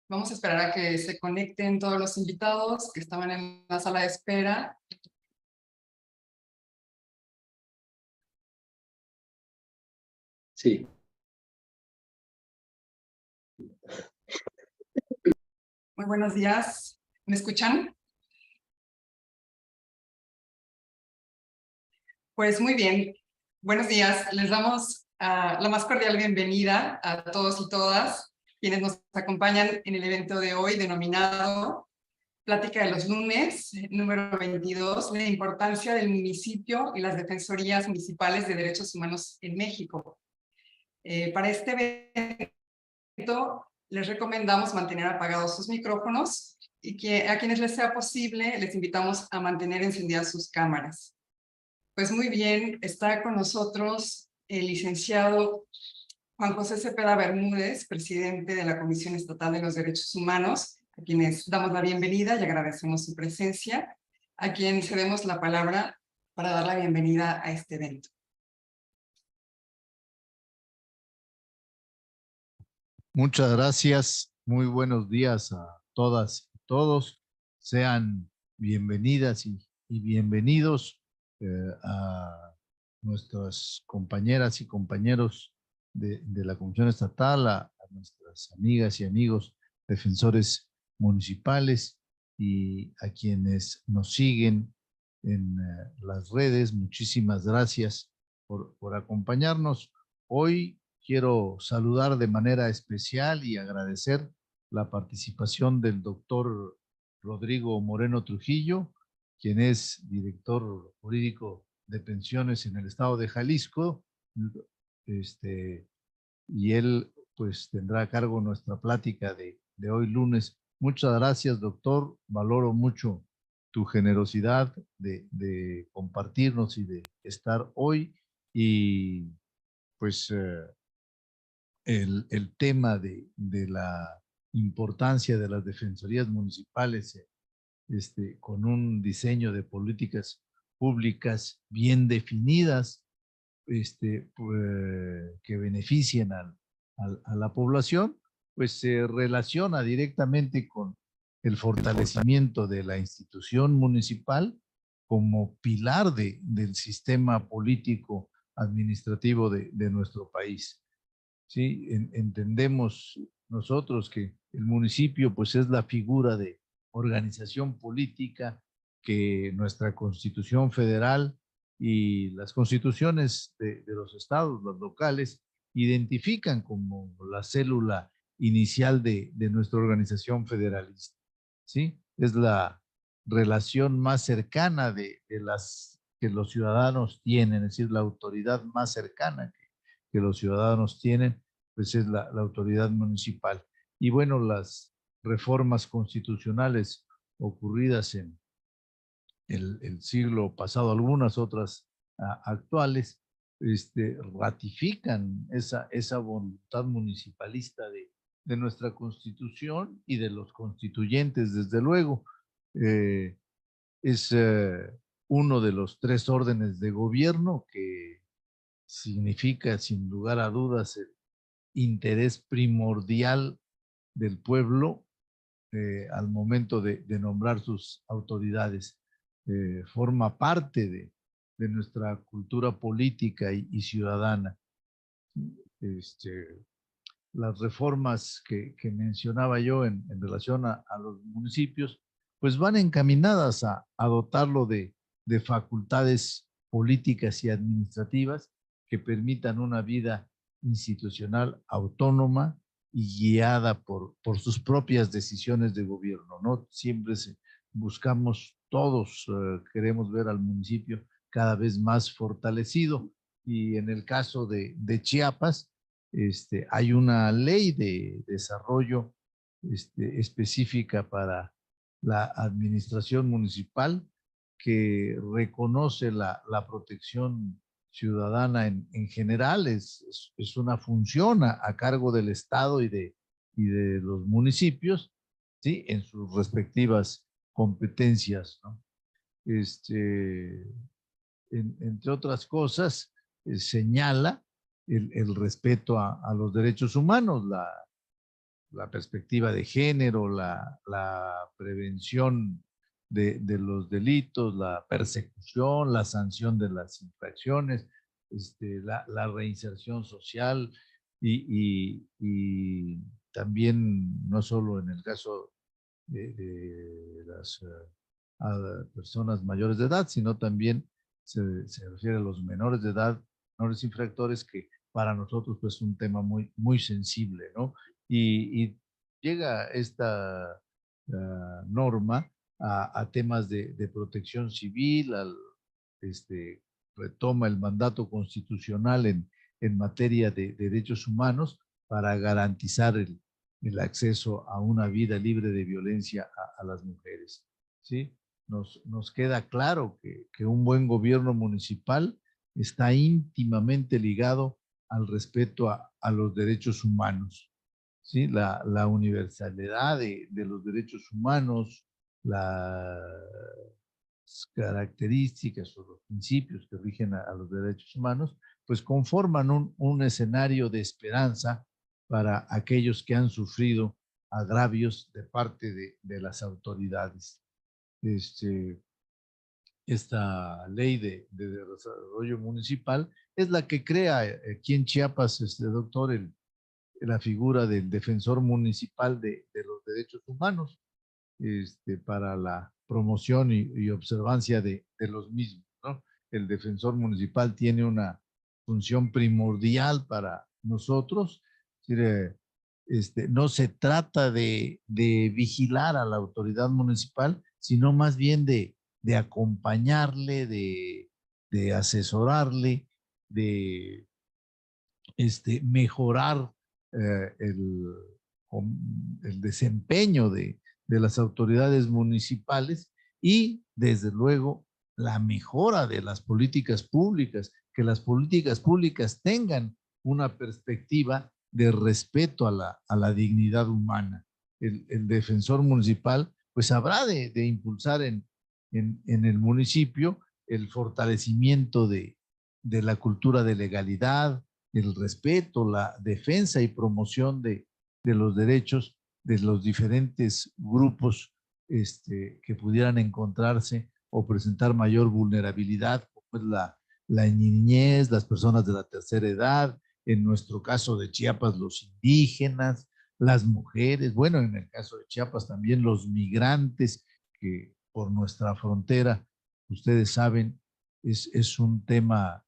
Vamos a esperar a que se conecten todos los invitados que estaban en la sala de espera. Sí. Muy buenos días. ¿Me escuchan? Pues muy bien. Buenos días. Les damos la más cordial bienvenida a todos y todas quienes nos acompañan en el evento de hoy denominado Plática de los lunes, número 22, la importancia del municipio y las defensorías municipales de derechos humanos en México. Para este evento les recomendamos mantener apagados sus micrófonos y que a quienes les sea posible les invitamos a mantener encendidas sus cámaras. Pues muy bien, está con nosotros el licenciado Juan José Cepeda Bermúdez, presidente de la Comisión Estatal de los Derechos Humanos, a quienes damos la bienvenida y agradecemos su presencia, a quien cedemos la palabra para dar la bienvenida a este evento. Muchas gracias. Muy buenos días a todas y todos. Sean bienvenidas y bienvenidos a nuestras compañeras y compañeros de la Comisión Estatal, a nuestras amigas y amigos defensores municipales y a quienes nos siguen en las redes. Muchísimas gracias por acompañarnos. Hoy quiero saludar de manera especial y agradecer la participación del doctor Rodrigo Moreno Trujillo, quien es director jurídico de pensiones en el estado de Jalisco, y él pues tendrá a cargo nuestra plática de hoy lunes. Muchas gracias, doctor. Valoro mucho tu generosidad de compartirnos y de estar hoy, y pues el tema de la importancia de las defensorías municipales con un diseño de políticas públicas bien definidas que beneficien a la población, pues se relaciona directamente con el fortalecimiento de la institución municipal como pilar del sistema político administrativo de nuestro país. ¿Sí? Entendemos nosotros que el municipio pues es la figura de organización política que nuestra Constitución Federal y las constituciones de los estados, los locales, identifican como la célula inicial de nuestra organización federalista. ¿Sí? Es la relación más cercana de las que los ciudadanos tienen, es decir, la autoridad más cercana que los ciudadanos tienen, pues es la autoridad municipal. Y bueno, las reformas constitucionales ocurridas en el siglo pasado, algunas otras actuales, ratifican esa voluntad municipalista de nuestra Constitución y de los constituyentes, desde luego. Es uno de los tres órdenes de gobierno que significa, sin lugar a dudas, el interés primordial del pueblo al momento de nombrar sus autoridades. Forma parte de nuestra cultura política y ciudadana. Las reformas que mencionaba yo en relación a los municipios, pues van encaminadas a dotarlo de facultades políticas y administrativas que permitan una vida institucional autónoma y guiada por sus propias decisiones de gobierno, ¿no? Siempre buscamos, todos queremos ver al municipio cada vez más fortalecido, y en el caso de Chiapas, hay una ley de desarrollo específica para la administración municipal que reconoce la protección ciudadana en general. Es una función a cargo del Estado y de los municipios, ¿sí? En sus respectivas competencias, ¿no? entre otras cosas, señala el respeto a los derechos humanos, la perspectiva de género, la prevención de los delitos, la persecución, la sanción de las infracciones, la reinserción social y también no solo en el caso de las a personas mayores de edad, sino también se refiere a los menores de edad, menores infractores, que para nosotros pues es un tema muy sensible, ¿no? Y llega esta norma a temas de protección civil, retoma el mandato constitucional en materia de derechos humanos para garantizar el acceso a una vida libre de violencia a las mujeres, ¿sí? Nos queda claro que un buen gobierno municipal está íntimamente ligado al respeto a los derechos humanos, ¿sí? La universalidad de los derechos humanos, las características o los principios que rigen a los derechos humanos, pues conforman un escenario de esperanza para aquellos que han sufrido agravios de parte de las autoridades. Esta ley de desarrollo municipal es la que crea aquí en Chiapas, doctor, la figura del defensor municipal de los derechos humanos, para la promoción y observancia de los mismos, ¿no? El defensor municipal tiene una función primordial para nosotros. No se trata de vigilar a la autoridad municipal, sino más bien de acompañarle, de asesorarle, de mejorar el, el desempeño de las autoridades municipales y, desde luego, la mejora de las políticas públicas, que las políticas públicas tengan una perspectiva de respeto a la dignidad humana. El defensor municipal pues habrá de impulsar en el municipio el fortalecimiento de la cultura de legalidad, el respeto, la defensa y promoción de los derechos de los diferentes grupos que pudieran encontrarse o presentar mayor vulnerabilidad, como es la niñez, las personas de la tercera edad, en nuestro caso de Chiapas, los indígenas, las mujeres, bueno, en el caso de Chiapas también los migrantes, que por nuestra frontera, ustedes saben, es un tema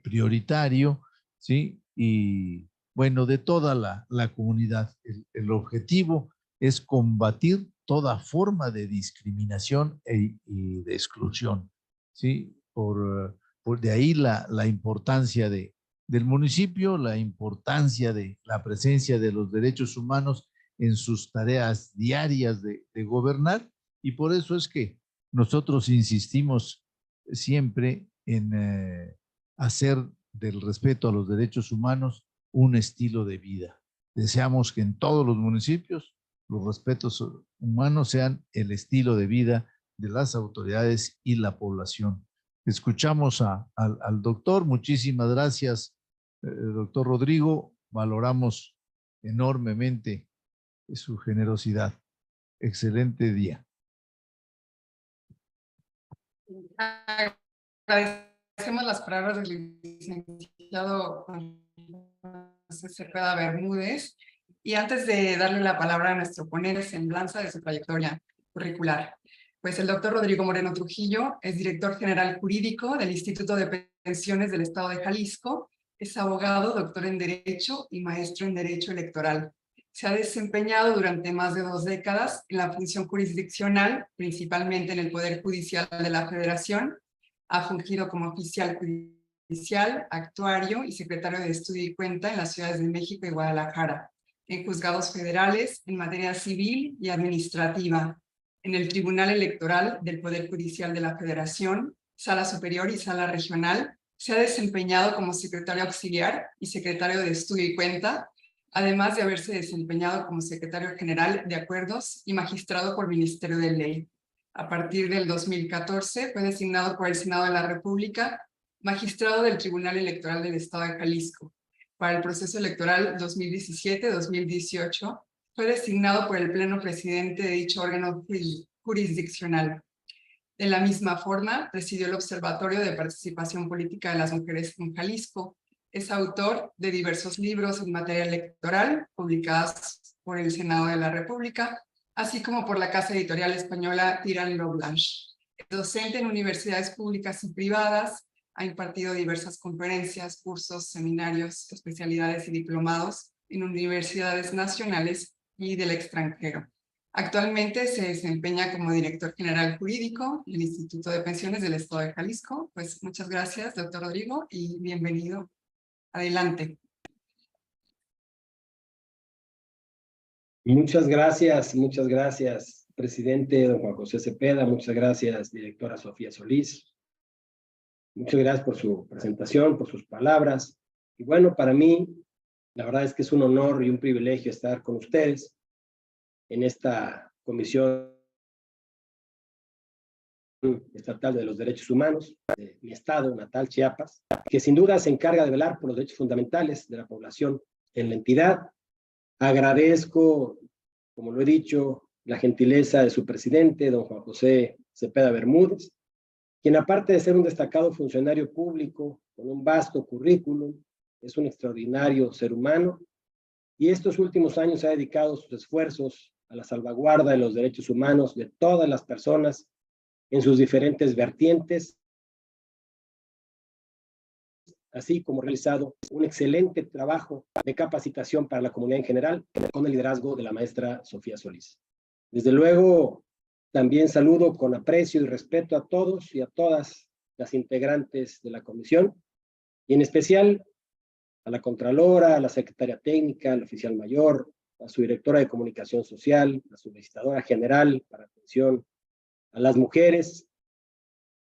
prioritario, ¿sí? Y bueno, de toda la comunidad. El objetivo es combatir toda forma de discriminación y de exclusión, ¿sí? Por de ahí la importancia del municipio, la importancia de la presencia de los derechos humanos en sus tareas diarias de gobernar, y por eso es que nosotros insistimos siempre en hacer del respeto a los derechos humanos un estilo de vida. Deseamos que en todos los municipios los respetos humanos sean el estilo de vida de las autoridades y la población. Escuchamos al doctor. Muchísimas gracias, doctor Rodrigo. Valoramos enormemente su generosidad. Excelente día. Agradecemos las palabras del licenciado Cepeda Bermúdez. Y antes de darle la palabra a nuestro ponente, semblanza de su trayectoria curricular, pues el doctor Rodrigo Moreno Trujillo es director general jurídico del Instituto de Pensiones del Estado de Jalisco, es abogado, doctor en Derecho y maestro en Derecho Electoral. Se ha desempeñado durante más de 2 décadas en la función jurisdiccional, principalmente en el Poder Judicial de la Federación. Ha fungido como oficial judicial, actuario y secretario de Estudio y Cuenta en las ciudades de México y Guadalajara, en juzgados federales en materia civil y administrativa, en el Tribunal Electoral del Poder Judicial de la Federación, Sala Superior y Sala Regional. Se ha desempeñado como secretario auxiliar y secretario de Estudio y Cuenta, además de haberse desempeñado como secretario general de Acuerdos y magistrado por Ministerio de Ley. A partir del 2014 fue designado por el Senado de la República magistrado del Tribunal Electoral del Estado de Jalisco. Para el proceso electoral 2017-2018 fue designado por el Pleno Presidente de dicho órgano jurisdiccional. De la misma forma, presidió el Observatorio de Participación Política de las Mujeres en Jalisco. Es autor de diversos libros en materia electoral, publicados por el Senado de la República, así como por la casa editorial española Tirán lo Blanche. Es docente en universidades públicas y privadas, ha impartido diversas conferencias, cursos, seminarios, especialidades y diplomados en universidades nacionales y del extranjero. Actualmente se desempeña como director general jurídico del Instituto de Pensiones del Estado de Jalisco. Pues muchas gracias, doctor Rodrigo, y bienvenido. Adelante. Muchas gracias, presidente don Juan José Cepeda, muchas gracias, directora Sofía Solís. Muchas gracias por su presentación, por sus palabras. Y bueno, para mí, la verdad es que es un honor y un privilegio estar con ustedes en esta Comisión Estatal de los Derechos Humanos de mi estado natal, Chiapas, que sin duda se encarga de velar por los derechos fundamentales de la población en la entidad. Agradezco, como lo he dicho, la gentileza de su presidente, don Juan José Cepeda Bermúdez, quien aparte de ser un destacado funcionario público con un vasto currículum, es un extraordinario ser humano y estos últimos años ha dedicado sus esfuerzos a la salvaguarda de los derechos humanos de todas las personas en sus diferentes vertientes, así como ha realizado un excelente trabajo de capacitación para la comunidad en general con el liderazgo de la maestra Sofía Solís. Desde luego, también saludo con aprecio y respeto a todos y a todas las integrantes de la comisión, y en especial a la Contralora, a la Secretaria Técnica, al Oficial Mayor, a su Directora de Comunicación Social, a su Visitadora General para Atención a las Mujeres,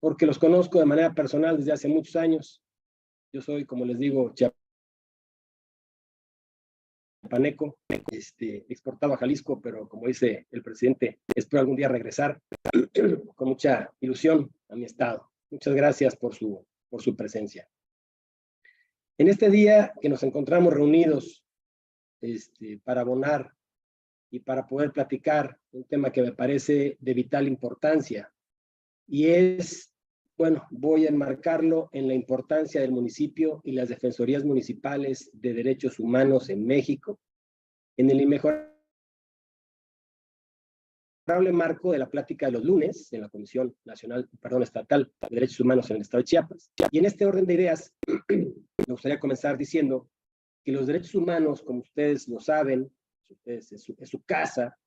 porque los conozco de manera personal desde hace muchos años. Yo soy, como les digo, chiapaneco, exportado a Jalisco, pero como dice el presidente, espero algún día regresar con mucha ilusión a mi estado. Muchas gracias por su presencia. En este día que nos encontramos reunidos para abonar y para poder platicar un tema que me parece de vital importancia, y es, bueno, voy a enmarcarlo en la importancia del municipio y las defensorías municipales de derechos humanos en México, en el inmejorable marco de la plática de los lunes en la Comisión Estatal de Derechos Humanos en el Estado de Chiapas. Y en este orden de ideas, me gustaría comenzar diciendo que los derechos humanos, como ustedes lo saben, es su casa,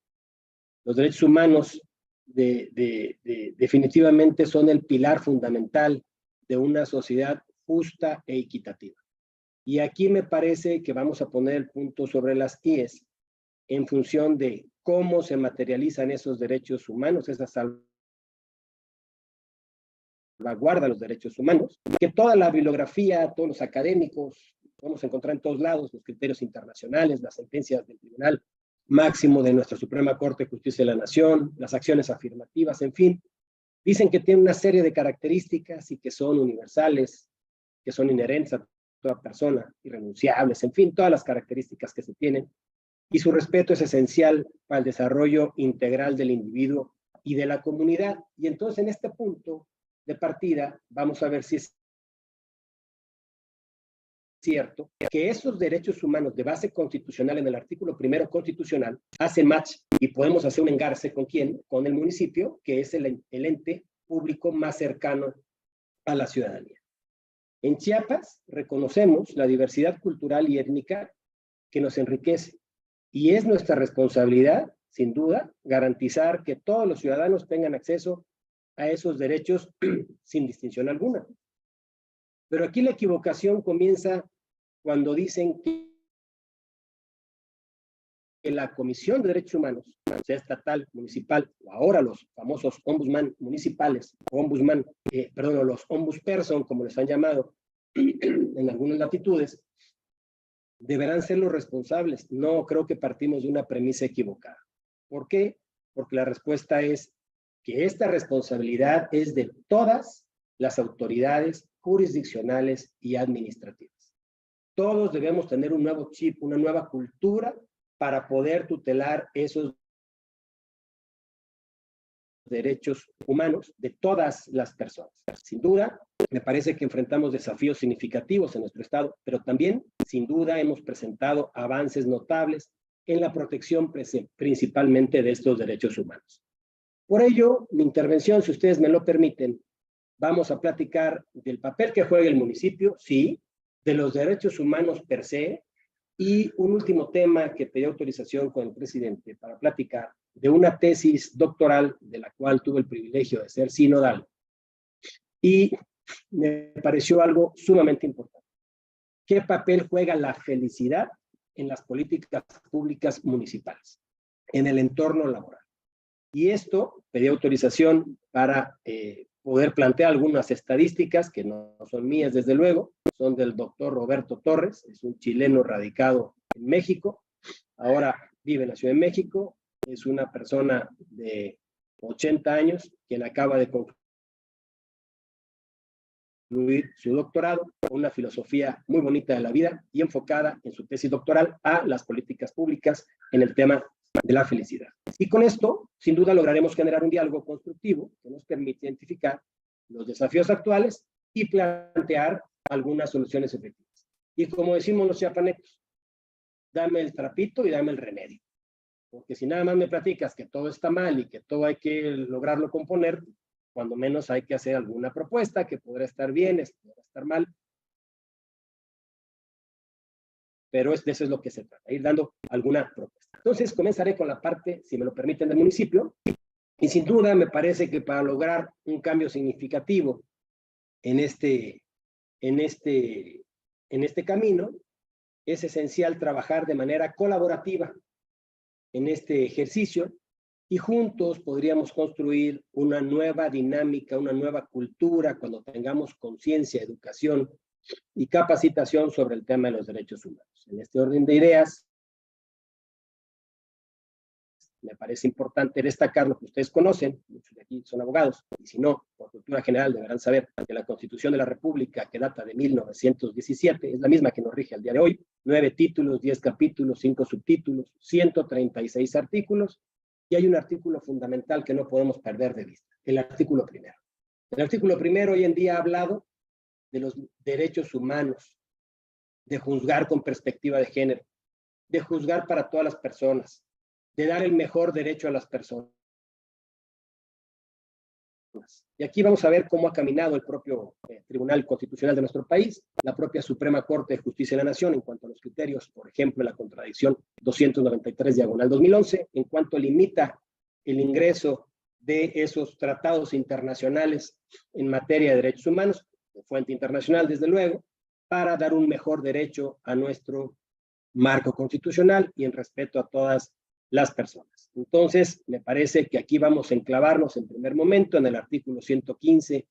los derechos humanos definitivamente son el pilar fundamental de una sociedad justa e equitativa. Y aquí me parece que vamos a poner el punto sobre las IES en función de cómo se materializan esos derechos humanos, esa salvaguarda de los derechos humanos, que toda la bibliografía, todos los académicos, vamos a encontrar en todos lados los criterios internacionales, las sentencias del Tribunal Máximo de nuestra Suprema Corte de Justicia de la Nación, las acciones afirmativas, en fin, dicen que tienen una serie de características y que son universales, que son inherentes a toda persona, irrenunciables, en fin, todas las características que se tienen, y su respeto es esencial para el desarrollo integral del individuo y de la comunidad. Y entonces en este punto de partida vamos a ver si es cierto que esos derechos humanos de base constitucional en el artículo primero constitucional hacen match y podemos hacer un engarce ¿con quién? Con el municipio, que es el ente público más cercano a la ciudadanía. En Chiapas reconocemos la diversidad cultural y étnica que nos enriquece y es nuestra responsabilidad, sin duda, garantizar que todos los ciudadanos tengan acceso a esos derechos sin distinción alguna. Pero aquí la equivocación comienza cuando dicen que la Comisión de Derechos Humanos, sea estatal, municipal, o ahora los famosos ombudsman municipales, o los ombudsperson, como les han llamado en algunas latitudes, deberán ser los responsables. No, creo que partimos de una premisa equivocada. ¿Por qué? Porque la respuesta es que esta responsabilidad es de todas las autoridades jurisdiccionales y administrativas. Todos debemos tener un nuevo chip, una nueva cultura para poder tutelar esos derechos humanos de todas las personas. Sin duda, me parece que enfrentamos desafíos significativos en nuestro Estado, pero también, sin duda, hemos presentado avances notables en la protección principalmente de estos derechos humanos. Por ello, mi intervención, si ustedes me lo permiten, vamos a platicar del papel que juega el municipio, sí, de los derechos humanos per se, y un último tema que pedí autorización con el presidente para platicar de una tesis doctoral de la cual tuve el privilegio de ser sinodal. Y me pareció algo sumamente importante. ¿Qué papel juega la felicidad en las políticas públicas municipales, en el entorno laboral? Y esto, pedí autorización para poder plantear algunas estadísticas que no son mías, desde luego, son del doctor Roberto Torres, es un chileno radicado en México, ahora vive en la Ciudad de México, es una persona de 80 años, quien acaba de concluir su doctorado con una filosofía muy bonita de la vida y enfocada en su tesis doctoral a las políticas públicas en el tema de la felicidad. Y con esto, sin duda, lograremos generar un diálogo constructivo que nos permite identificar los desafíos actuales y plantear algunas soluciones efectivas. Y como decimos los chiapanecos, dame el trapito y dame el remedio. Porque si nada más me platicas que todo está mal y que todo hay que lograrlo componer, cuando menos hay que hacer alguna propuesta que podrá estar bien, podrá estar mal. Pero de eso es lo que se trata, ir dando alguna propuesta. Entonces, comenzaré con la parte, si me lo permiten, del municipio. Y sin duda, me parece que para lograr un cambio significativo en este camino, es esencial trabajar de manera colaborativa en este ejercicio y juntos podríamos construir una nueva dinámica, una nueva cultura cuando tengamos conciencia, educación y capacitación sobre el tema de los derechos humanos. En este orden de ideas, me parece importante destacar lo que ustedes conocen, muchos de aquí son abogados, y si no, por cultura general deberán saber que la Constitución de la República, que data de 1917, es la misma que nos rige al día de hoy, 9 títulos, 10 capítulos, 5 subtítulos, 136 artículos, y hay un artículo fundamental que no podemos perder de vista, el artículo primero. El artículo primero hoy en día ha hablado de los derechos humanos, de juzgar con perspectiva de género, de juzgar para todas las personas, de dar el mejor derecho a las personas. Y aquí vamos a ver cómo ha caminado el propio Tribunal Constitucional de nuestro país, la propia Suprema Corte de Justicia de la Nación en cuanto a los criterios, por ejemplo, la contradicción 293/2011, en cuanto limita el ingreso de esos tratados internacionales en materia de derechos humanos, de fuente internacional desde luego, para dar un mejor derecho a nuestro marco constitucional y en respeto a todas las personas. Entonces, me parece que aquí vamos a enclavarnos en primer momento en el artículo 115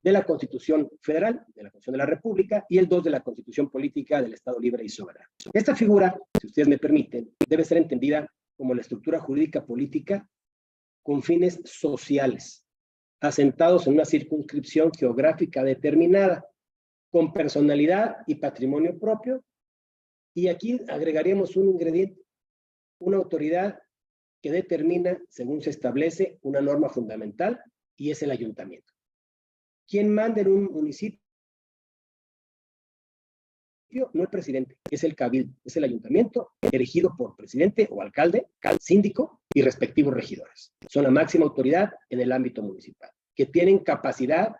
de la Constitución Federal, de la Constitución de la República, y el 2 de la Constitución Política del Estado Libre y Soberano. Esta figura, si ustedes me permiten, debe ser entendida como la estructura jurídica política con fines sociales, asentados en una circunscripción geográfica determinada, con personalidad y patrimonio propio. Y aquí agregaríamos un ingrediente, una autoridad que determina, según se establece, una norma fundamental, y es el ayuntamiento. ¿Quién manda en un municipio? No el presidente, es el cabildo, es el ayuntamiento, elegido por presidente o alcalde, síndico y respectivos regidores. Son la máxima autoridad en el ámbito municipal, que tienen capacidad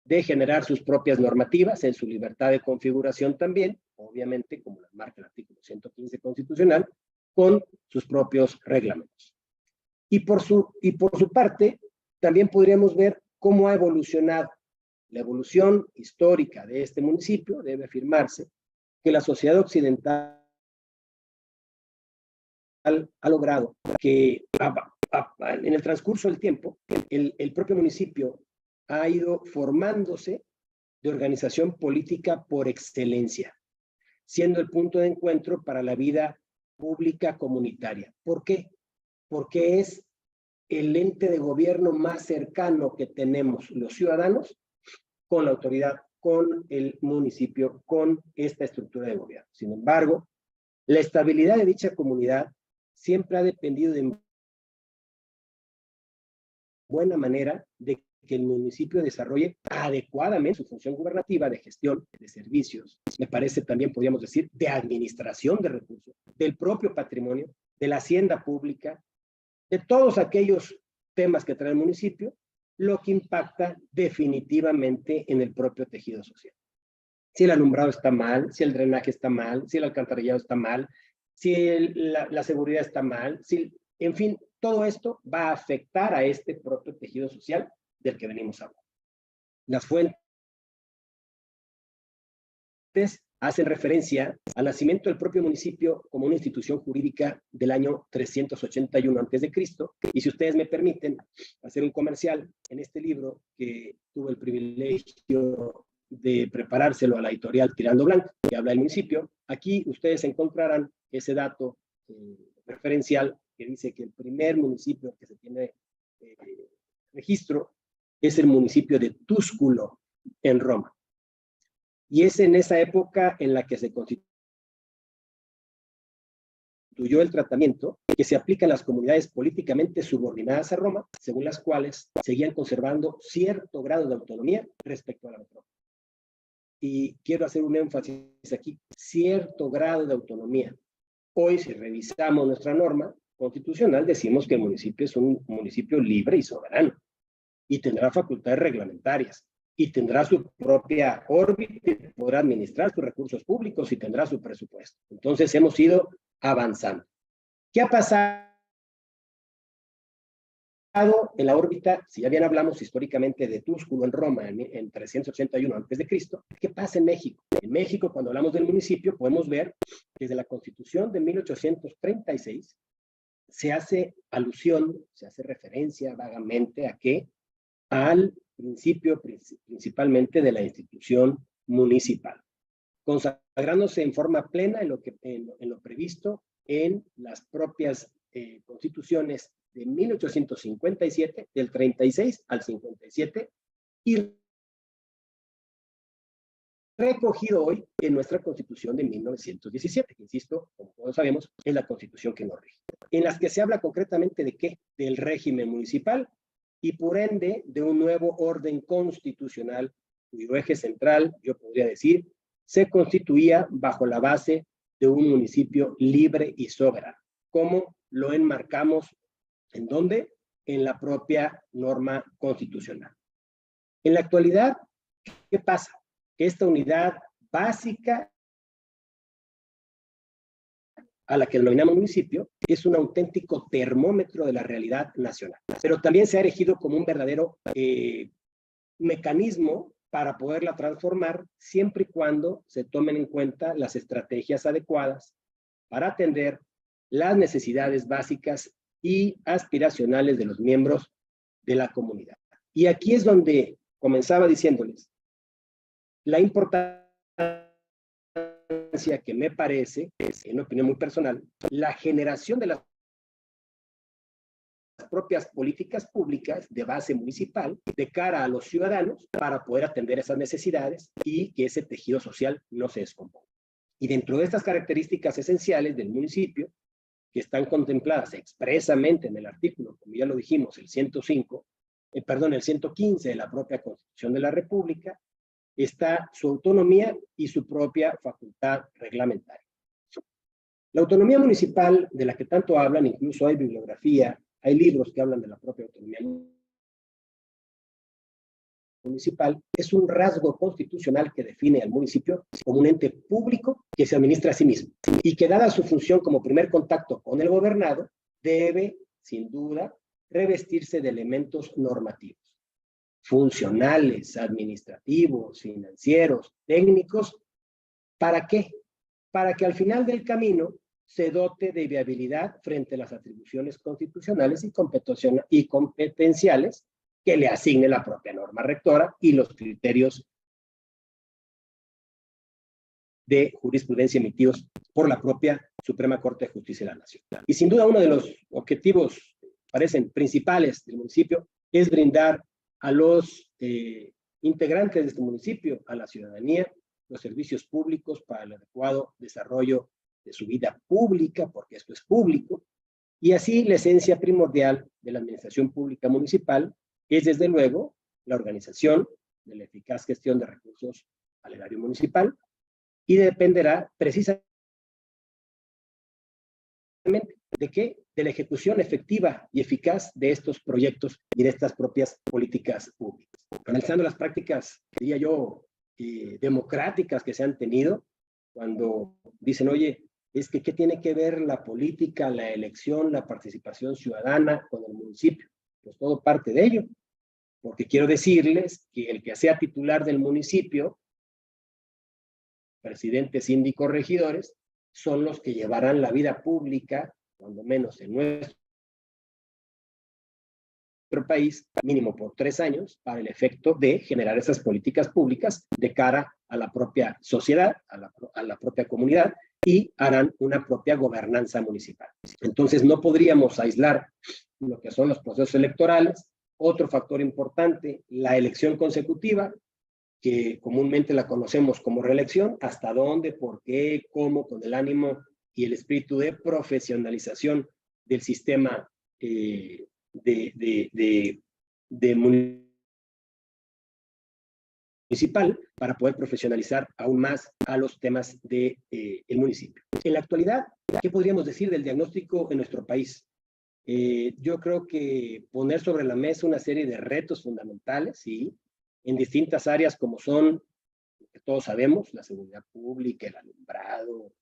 de generar sus propias normativas en su libertad de configuración también, obviamente, como las marca el artículo 115 constitucional, con sus propios reglamentos. Y por su parte, también podríamos ver cómo ha evolucionado. La evolución histórica de este municipio debe afirmarse que la sociedad occidental ha logrado que en el transcurso del tiempo, el propio municipio ha ido formándose de organización política por excelencia, siendo el punto de encuentro para la vida pública comunitaria. ¿Por qué? porque es el ente de gobierno más cercano que tenemos los ciudadanos con la autoridad, con el municipio, con esta estructura de gobierno. Sin embargo, la estabilidad de dicha comunidad siempre ha dependido de buena manera de que el municipio desarrolle adecuadamente su función gubernativa de gestión de servicios. Me parece también, podríamos decir, de administración de recursos, del propio patrimonio, de la hacienda pública, de todos aquellos temas que trae el municipio, lo que impacta definitivamente en el propio tejido social. Si el alumbrado está mal, si el drenaje está mal, si el alcantarillado está mal, si la seguridad está mal, si, en fin, todo esto va a afectar a este propio tejido social del que venimos hablando. Las fuentes hacen referencia al nacimiento del propio municipio como una institución jurídica del año 381 a.C. Y si ustedes me permiten hacer un comercial en este libro que tuve el privilegio de preparárselo a la editorial Tirando Blanco, que habla del municipio, aquí ustedes encontrarán ese dato referencial que dice que el primer municipio que se tiene registro es el municipio de Túsculo, en Roma. Y es en esa época en la que se constituyó el tratamiento que se aplica en las comunidades políticamente subordinadas a Roma, según las cuales seguían conservando cierto grado de autonomía respecto a la metrópoli. Y quiero hacer un énfasis aquí, cierto grado de autonomía. Hoy, si revisamos nuestra norma constitucional, decimos que el municipio es un municipio libre y soberano, y tendrá facultades reglamentarias, y tendrá su propia órbita, y podrá administrar sus recursos públicos y tendrá su presupuesto. Entonces hemos ido avanzando. ¿Qué ha pasado en la órbita? Si ya bien hablamos históricamente de Túsculo en Roma en 381 a.C., ¿qué pasa en México? En México, cuando hablamos del municipio, podemos ver desde la Constitución de 1836 se hace alusión, se hace referencia vagamente a qué, al principio principalmente de la institución municipal, consagrándose en forma plena en lo previsto en las propias constituciones de 1857, del 36 al 57, y recogido hoy en nuestra Constitución de 1917, que insisto, como todos sabemos, es la Constitución que nos rige, en las que se habla concretamente de qué, del régimen municipal, y por ende de un nuevo orden constitucional cuyo eje central, yo podría decir, se constituía bajo la base de un municipio libre y soberano. ¿Cómo lo enmarcamos? ¿En dónde? En la propia norma constitucional. En la actualidad, ¿qué pasa? Que esta unidad básica a la que denominamos municipio, es un auténtico termómetro de la realidad nacional. Pero también se ha erigido como un verdadero mecanismo para poderla transformar siempre y cuando se tomen en cuenta las estrategias adecuadas para atender las necesidades básicas y aspiracionales de los miembros de la comunidad. Y aquí es donde comenzaba diciéndoles la importancia que me parece, en una opinión muy personal, la generación de las propias políticas públicas de base municipal de cara a los ciudadanos para poder atender esas necesidades y que ese tejido social no se descomponga. Y dentro de estas características esenciales del municipio, que están contempladas expresamente en el artículo, como ya lo dijimos, el 115 de la propia Constitución de la República, está su autonomía y su propia facultad reglamentaria. La autonomía municipal, de la que tanto hablan, incluso hay bibliografía, hay libros que hablan de la propia autonomía municipal, es un rasgo constitucional que define al municipio como un ente público que se administra a sí mismo y que, dada su función como primer contacto con el gobernado, debe, sin duda, revestirse de elementos normativos, funcionales, administrativos, financieros, técnicos. ¿Para qué? Para que al final del camino se dote de viabilidad frente a las atribuciones constitucionales y competenciales que le asigne la propia norma rectora y los criterios de jurisprudencia emitidos por la propia Suprema Corte de Justicia de la Nación. Y sin duda uno de los objetivos, parecen principales del municipio, es brindar a los integrantes de este municipio, a la ciudadanía, los servicios públicos para el adecuado desarrollo de su vida pública, porque esto es público, y así la esencia primordial de la administración pública municipal es, desde luego, la organización de la eficaz gestión de recursos al erario municipal, y dependerá precisamente ¿de qué? De la ejecución efectiva y eficaz de estos proyectos y de estas propias políticas públicas. Analizando las prácticas, diría yo, democráticas que se han tenido, cuando dicen, oye, es que ¿qué tiene que ver la política, la elección, la participación ciudadana con el municipio? Pues todo parte de ello, porque quiero decirles que el que sea titular del municipio, presidentes, síndicos, regidores, son los que llevarán la vida pública, cuando menos en nuestro país, mínimo por 3 años, para el efecto de generar esas políticas públicas de cara a la propia sociedad, a la propia comunidad, y harán una propia gobernanza municipal. Entonces no podríamos aislar lo que son los procesos electorales. Otro factor importante, la elección consecutiva, que comúnmente la conocemos como reelección, hasta dónde, por qué, cómo, con el ánimo y el espíritu de profesionalización del sistema municipal, para poder profesionalizar aún más a los temas del municipio. En la actualidad, ¿qué podríamos decir del diagnóstico en nuestro país? Yo creo que poner sobre la mesa una serie de retos fundamentales, sí, en distintas áreas como son, que todos sabemos, la seguridad pública, el alumbrado,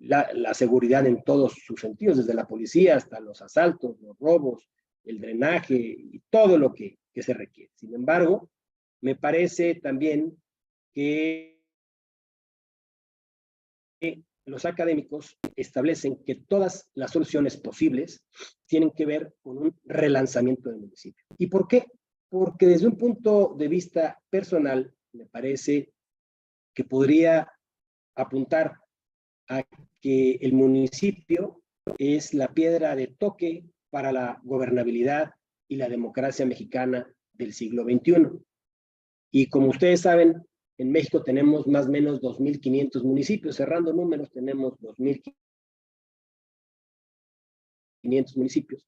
la seguridad en todos sus sentidos, desde la policía hasta los asaltos, los robos, el drenaje y todo lo que se requiere. Sin embargo, me parece también que los académicos establecen que todas las soluciones posibles tienen que ver con un relanzamiento del municipio. ¿Y por qué? Porque desde un punto de vista personal, me parece que podría apuntar a que el municipio es la piedra de toque para la gobernabilidad y la democracia mexicana del siglo XXI. Y como ustedes saben, en México tenemos más o menos 2.500 municipios, cerrando números tenemos 2.500 municipios.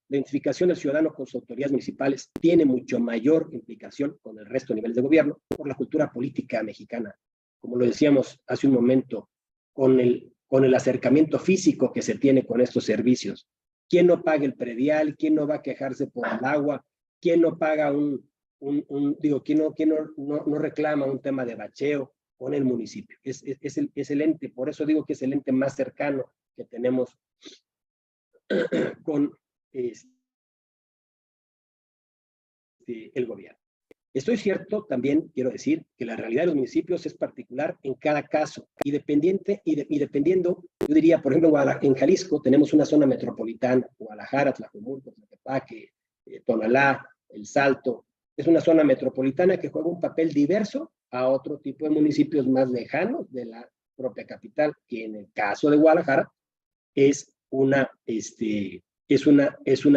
La identificación del ciudadano con sus autoridades municipales tiene mucho mayor implicación con el resto de niveles de gobierno por la cultura política mexicana. Como lo decíamos hace un momento, con el acercamiento físico que se tiene con estos servicios. ¿Quién no paga el predial? ¿Quién no va a quejarse por el agua? ¿Quién no paga quién no reclama un tema de bacheo con el municipio? Es el ente, por eso digo que es el ente más cercano que tenemos con el gobierno. Estoy cierto, también quiero decir que la realidad de los municipios es particular en cada caso y dependiendo, yo diría, por ejemplo, en Jalisco tenemos una zona metropolitana, Guadalajara, Tlajomulco, Tlaquepaque, Tonalá, El Salto. Es una zona metropolitana que juega un papel diverso a otro tipo de municipios más lejanos de la propia capital, que en el caso de Guadalajara es una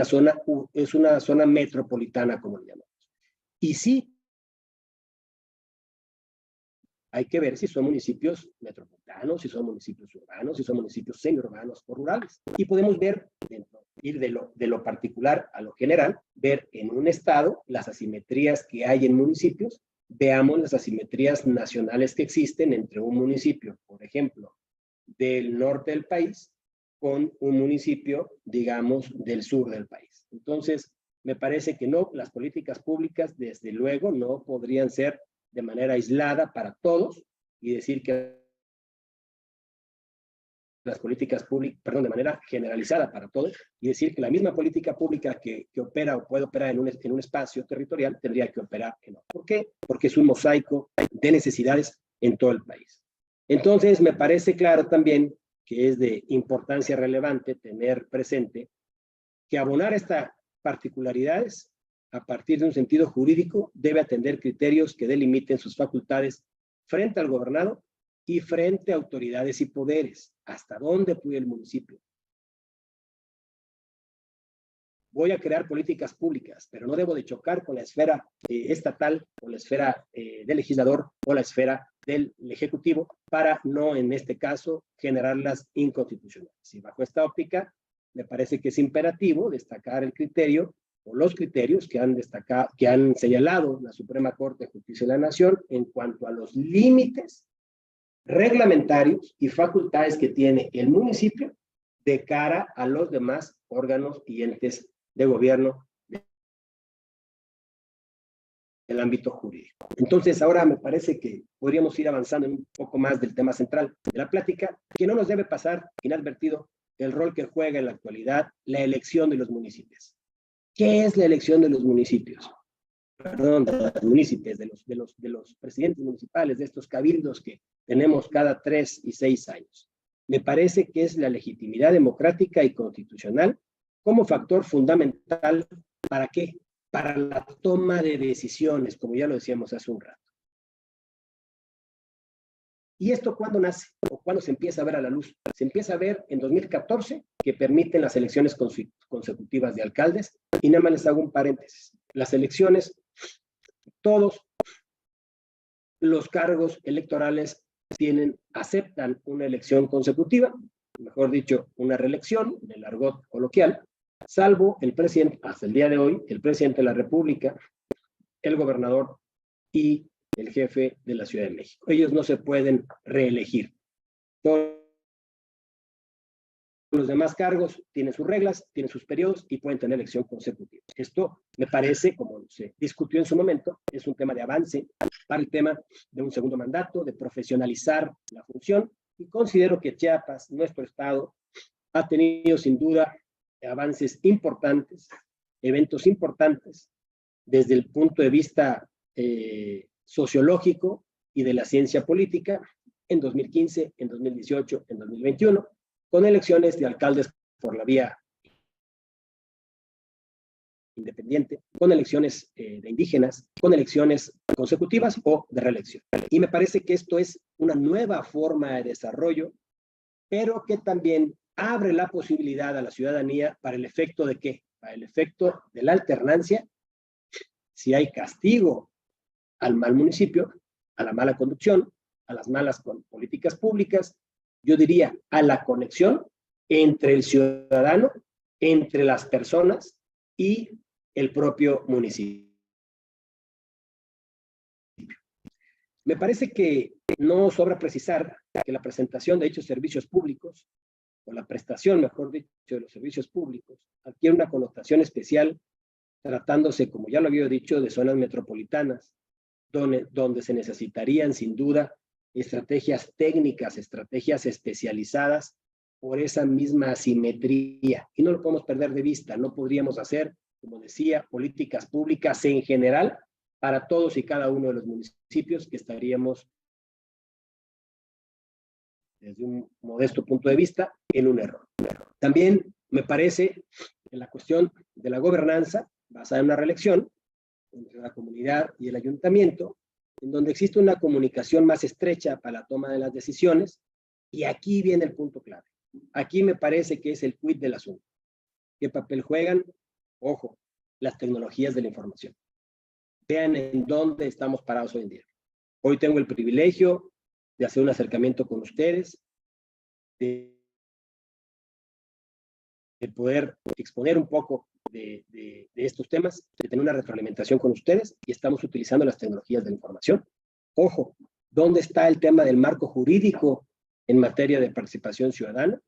zona metropolitana, como le llamamos. Y sí, hay que ver si son municipios metropolitanos, si son municipios urbanos, si son municipios semiurbanos o rurales. Y podemos ver, ir de lo particular a lo general, ver en un estado las asimetrías que hay en municipios, veamos las asimetrías nacionales que existen entre un municipio, por ejemplo, del norte del país, con un municipio, digamos, del sur del país. Entonces, me parece que no, las políticas públicas, desde luego, no podrían ser de manera aislada para todos y decir que las políticas públicas, perdón, de manera generalizada para todos, y decir que la misma política pública que opera o puede operar en un espacio territorial tendría que operar en otro. ¿Por qué? Porque es un mosaico de necesidades en todo el país. Entonces, me parece claro también que es de importancia relevante tener presente que abonar estas particularidades a partir de un sentido jurídico debe atender criterios que delimiten sus facultades frente al gobernado y frente a autoridades y poderes. ¿Hasta dónde puede el municipio? Voy a crear políticas públicas, pero no debo de chocar con la esfera estatal, con la esfera del legislador o la esfera del ejecutivo para no, en este caso, generarlas inconstitucionales. Y bajo esta óptica, me parece que es imperativo destacar el criterio o los criterios que han señalado la Suprema Corte de Justicia de la Nación en cuanto a los límites reglamentarios y facultades que tiene el municipio de cara a los demás órganos y entes de gobierno del ámbito jurídico. Entonces, ahora me parece que podríamos ir avanzando en un poco más del tema central de la plática, que no nos debe pasar inadvertido el rol que juega en la actualidad la elección de los municipios. ¿Qué es la elección de los municipios? Perdón, de los municipios, de los presidentes municipales, de estos cabildos que tenemos cada 3 y 6 años. Me parece que es la legitimidad democrática y constitucional como factor fundamental, ¿para qué? Para la toma de decisiones, como ya lo decíamos hace un rato. ¿Y esto cuándo nace? ¿O cuándo se empieza a ver a la luz? Se empieza a ver en 2014, que permiten las elecciones consecutivas de alcaldes, y nada más les hago un paréntesis. Las elecciones, todos los cargos electorales aceptan una elección consecutiva, mejor dicho, una reelección, en el argot coloquial, salvo el presidente, hasta el día de hoy, el presidente de la República, el gobernador y el jefe de la Ciudad de México. Ellos no se pueden reelegir. Todos los demás cargos tienen sus reglas, tienen sus periodos y pueden tener elección consecutiva. Esto me parece, como se discutió en su momento, es un tema de avance para el tema de un segundo mandato, de profesionalizar la función, y considero que Chiapas, nuestro estado, ha tenido sin duda avances importantes, eventos importantes, desde el punto de vista sociológico y de la ciencia política, en 2015, en 2018, en 2021, con elecciones de alcaldes por la vía independiente, con elecciones de indígenas, con elecciones consecutivas o de reelección. Y me parece que esto es una nueva forma de desarrollo, pero que también abre la posibilidad a la ciudadanía para el efecto de ¿qué? Para el efecto de la alternancia, si hay castigo al mal municipio, a la mala conducción, a las malas políticas públicas, yo diría a la conexión entre el ciudadano, entre las personas y el propio municipio. Me parece que no sobra precisar que la presentación de dichos servicios públicos, o la prestación, mejor dicho, de los servicios públicos, adquiere una connotación especial, tratándose, como ya lo había dicho, de zonas metropolitanas, donde se necesitarían, sin duda, estrategias técnicas, estrategias especializadas por esa misma asimetría. Y no lo podemos perder de vista. No podríamos hacer, como decía, políticas públicas en general para todos y cada uno de los municipios, que estaríamos, desde un modesto punto de vista, en un error. También me parece que la cuestión de la gobernanza, basada en una reelección, entre la comunidad y el ayuntamiento, en donde existe una comunicación más estrecha para la toma de las decisiones, y aquí viene el punto clave. Aquí me parece que es el quid del asunto. ¿Qué papel juegan? Ojo, las tecnologías de la información. Vean en dónde estamos parados hoy en día. Hoy tengo el privilegio de hacer un acercamiento con ustedes, de poder exponer un poco de estos temas, de tener una retroalimentación con ustedes, y estamos utilizando las tecnologías de la información. Ojo, ¿dónde está el tema del marco jurídico en materia de participación ciudadana?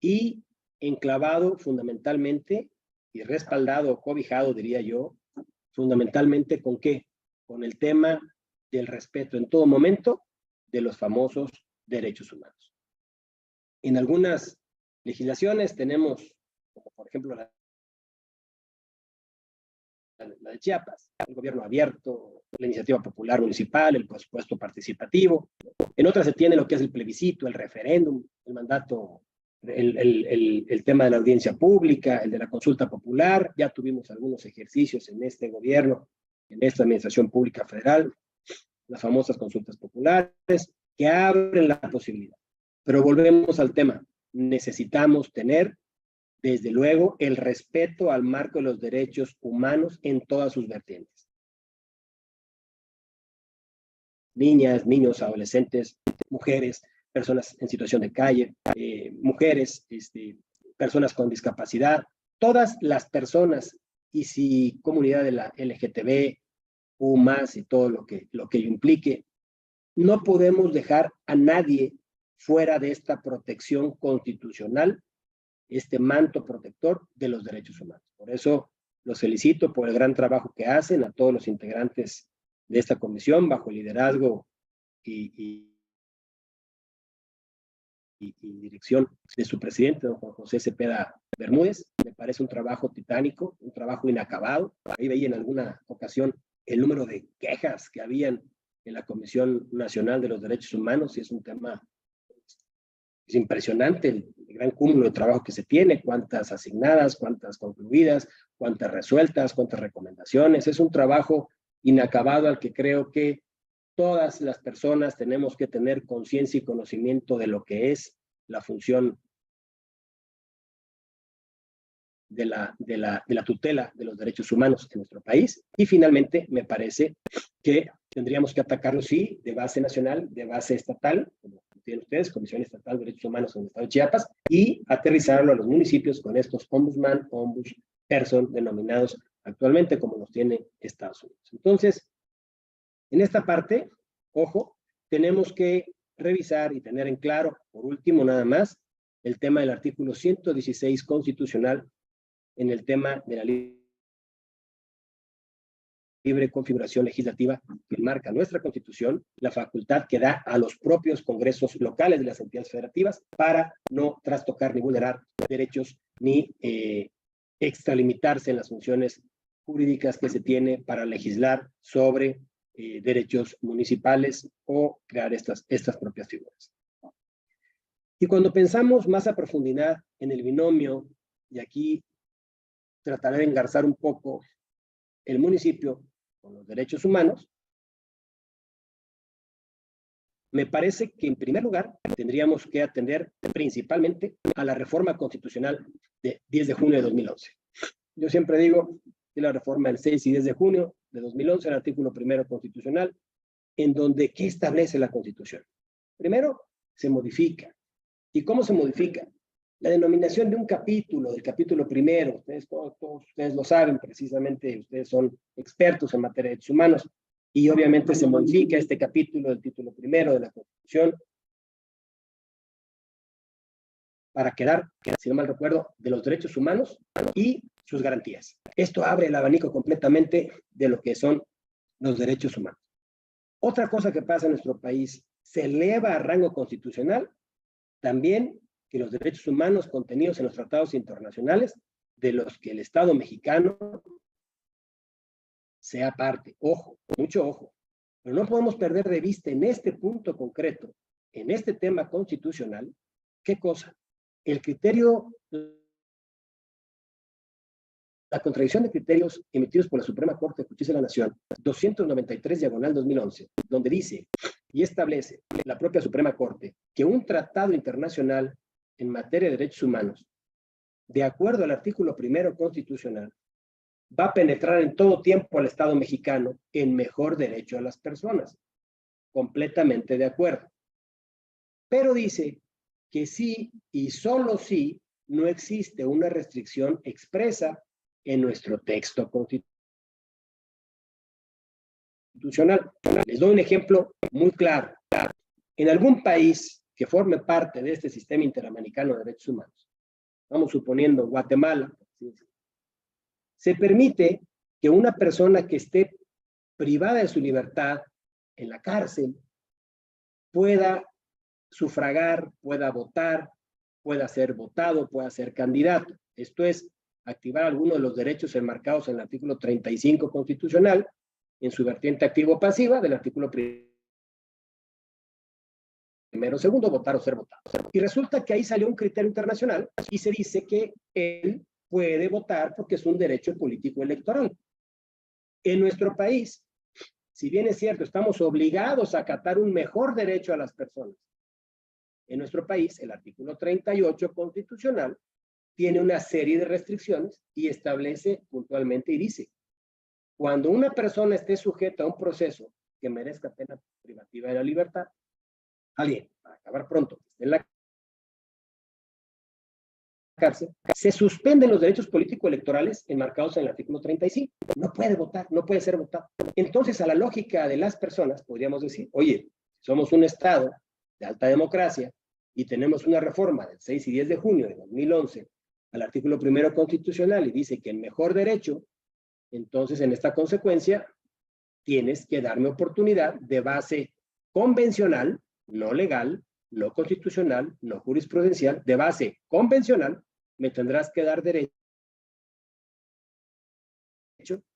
Y enclavado fundamentalmente y respaldado, cobijado, diría yo, fundamentalmente ¿con qué? Con el tema del respeto en todo momento de los famosos derechos humanos. En algunas legislaciones tenemos, como por ejemplo la de Chiapas, el gobierno abierto, la iniciativa popular municipal, el presupuesto participativo. En otras se tiene lo que es el plebiscito, el referéndum, el mandato, el tema de la audiencia pública, el de la consulta popular. Ya tuvimos algunos ejercicios en este gobierno, en esta administración pública federal, las famosas consultas populares. que abren la posibilidad. Pero volvemos al tema. Necesitamos tener, desde luego, el respeto al marco de los derechos humanos en todas sus vertientes. Niñas, niños, adolescentes, mujeres, personas en situación de calle, mujeres, personas con discapacidad, todas las personas, y si comunidad de la LGTB, U+, y todo lo que ello implique, no podemos dejar a nadie fuera de esta protección constitucional, este manto protector de los derechos humanos. Por eso los felicito por el gran trabajo que hacen a todos los integrantes de esta comisión, bajo el liderazgo y dirección de su presidente, don Juan José Cepeda Bermúdez. Me parece un trabajo titánico, un trabajo inacabado. Ahí veía en alguna ocasión el número de quejas que habían en la Comisión Nacional de los Derechos Humanos, y es un tema, es impresionante el gran cúmulo de trabajo que se tiene, cuántas asignadas, cuántas concluidas, cuántas resueltas, cuántas recomendaciones. Es un trabajo inacabado al que creo que todas las personas tenemos que tener conciencia y conocimiento de lo que es la función de la tutela de los derechos humanos en nuestro país. Y finalmente, me parece que tendríamos que atacarlo, sí, de base nacional, de base estatal, como tienen ustedes, Comisión Estatal de Derechos Humanos en el Estado de Chiapas, y aterrizarlo a los municipios con estos ombudsman, ombudsperson denominados actualmente como los tiene Estados Unidos. Entonces, en esta parte, ojo, tenemos que revisar y tener en claro, por último nada más, el tema del artículo 116 constitucional en el tema de la libre configuración legislativa que marca nuestra Constitución, la facultad que da a los propios congresos locales de las entidades federativas para no trastocar ni vulnerar derechos ni extralimitarse en las funciones jurídicas que se tiene para legislar sobre derechos municipales o crear estas propias figuras. Y cuando pensamos más a profundidad en el binomio, y aquí trataré de engarzar un poco el municipio con los derechos humanos, me parece que en primer lugar tendríamos que atender principalmente a la reforma constitucional de 10 de junio de 2011. Yo siempre digo que la reforma del 6 y 10 de junio de 2011, el artículo primero constitucional, en donde, ¿qué establece la Constitución? Primero, se modifica. ¿Y cómo se modifica? La denominación de un capítulo, del capítulo primero, todos ustedes lo saben, precisamente ustedes son expertos en materia de derechos humanos, y obviamente se modifica este capítulo del título primero de la Constitución para quedar, si no mal recuerdo, de los derechos humanos y sus garantías. Esto abre el abanico completamente de lo que son los derechos humanos. Otra cosa que pasa en nuestro país, se eleva a rango constitucional también que los derechos humanos contenidos en los tratados internacionales de los que el Estado mexicano sea parte. Ojo, mucho ojo. Pero no podemos perder de vista en este punto concreto, en este tema constitucional, ¿qué cosa? El criterio, la contradicción de criterios emitidos por la Suprema Corte de Justicia de la Nación, 293/2011, donde dice y establece la propia Suprema Corte que un tratado internacional en materia de derechos humanos, de acuerdo al artículo primero constitucional, va a penetrar en todo tiempo al Estado mexicano en mejor derecho a las personas. Completamente de acuerdo. Pero dice que sí y solo sí no existe una restricción expresa en nuestro texto constitucional. Les doy un ejemplo muy claro. En algún país que forme parte de este sistema interamericano de derechos humanos, vamos suponiendo Guatemala, se permite que una persona que esté privada de su libertad en la cárcel pueda sufragar, pueda votar, pueda ser votado, pueda ser candidato. Esto es activar algunos de los derechos enmarcados en el artículo 35 constitucional, en su vertiente activo-pasiva del artículo primero, segundo, votar o ser votado. Y resulta que ahí salió un criterio internacional y se dice que él puede votar porque es un derecho político electoral. En nuestro país si bien es cierto, estamos obligados a acatar un mejor derecho a las personas, en nuestro país, el artículo 38 constitucional tiene una serie de restricciones y establece puntualmente y dice, cuando una persona esté sujeta a un proceso que merezca pena privativa de la libertad, alguien, para acabar pronto, esté en la cárcel, se suspenden los derechos político-electorales enmarcados en el artículo 35. No puede votar, no puede ser votado. Entonces, a la lógica de las personas, podríamos decir, oye, somos un Estado de alta democracia y tenemos una reforma del 6 y 10 de junio de 2011 al artículo 1 constitucional y dice que el mejor derecho, entonces en esta consecuencia tienes que darme oportunidad de base convencional, no legal, no constitucional, no jurisprudencial, de base convencional, me tendrás que dar derecho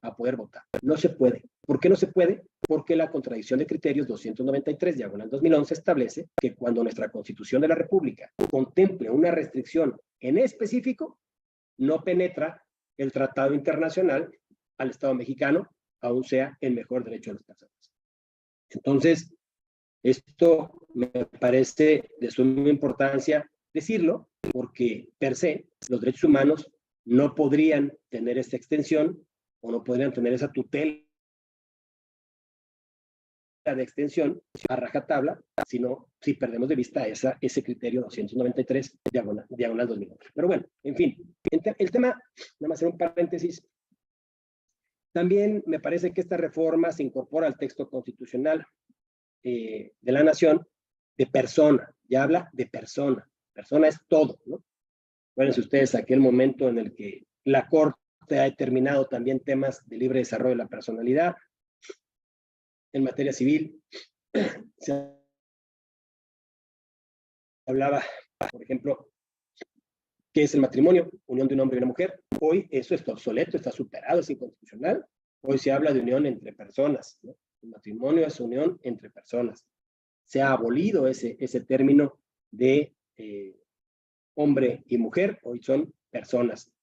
a poder votar. No se puede. ¿Por qué no se puede? Porque la contradicción de criterios 293, diagonal 2011, establece que cuando nuestra Constitución de la República contemple una restricción en específico, no penetra el tratado internacional al Estado mexicano, aún sea el mejor derecho de las personas. Entonces, esto me parece de suma importancia decirlo, porque per se los derechos humanos no podrían tener esta extensión o no podrían tener esa tutela de extensión a rajatabla, sino si perdemos de vista ese criterio 293 diagonal 2011. Pero bueno, en fin, el tema, nada más hacer un paréntesis, también me parece que esta reforma se incorpora al texto constitucional de la nación de persona, ya habla de persona, persona es todo, ¿no? Acuérdense ustedes aquel momento en el que la Corte ha determinado también temas de libre desarrollo de la personalidad. En materia civil se hablaba, por ejemplo, ¿qué es el matrimonio? Unión de un hombre y una mujer. Hoy eso está obsoleto, está superado, es inconstitucional. Hoy se habla de unión entre personas, ¿no? El matrimonio es unión entre personas. Se ha abolido ese término de hombre y mujer, hoy son personas.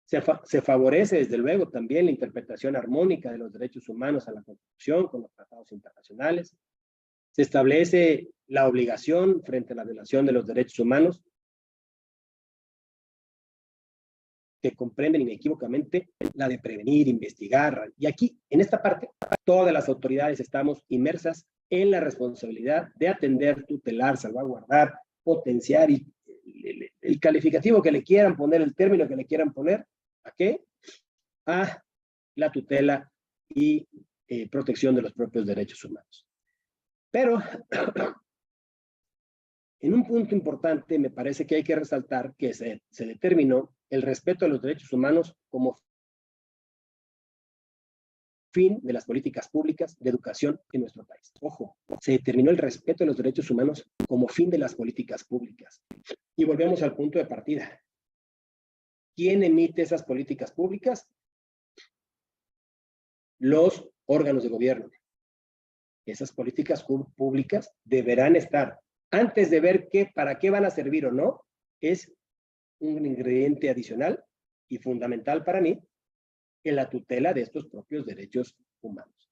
Se favorece, desde luego, también la interpretación armónica de los derechos humanos a la Constitución con los tratados internacionales. Se establece la obligación frente a la violación de los derechos humanos que comprenden inequívocamente la de prevenir, investigar. Y aquí, en esta parte, todas las autoridades estamos inmersas en la responsabilidad de atender, tutelar, salvaguardar, potenciar y el calificativo que le quieran poner, el término que le quieran poner, ¿a qué? A la tutela y protección de los propios derechos humanos. Pero, en un punto importante, me parece que hay que resaltar que se determinó el respeto a los derechos humanos como fin de las políticas públicas de educación en nuestro país. Ojo, se determinó el respeto a los derechos humanos como fin de las políticas públicas. Y volvemos al punto de partida. ¿Quién emite esas políticas públicas? Los órganos de gobierno. Esas políticas públicas deberán estar, antes de ver para qué van a servir o no, es un ingrediente adicional y fundamental para mí en la tutela de estos propios derechos humanos.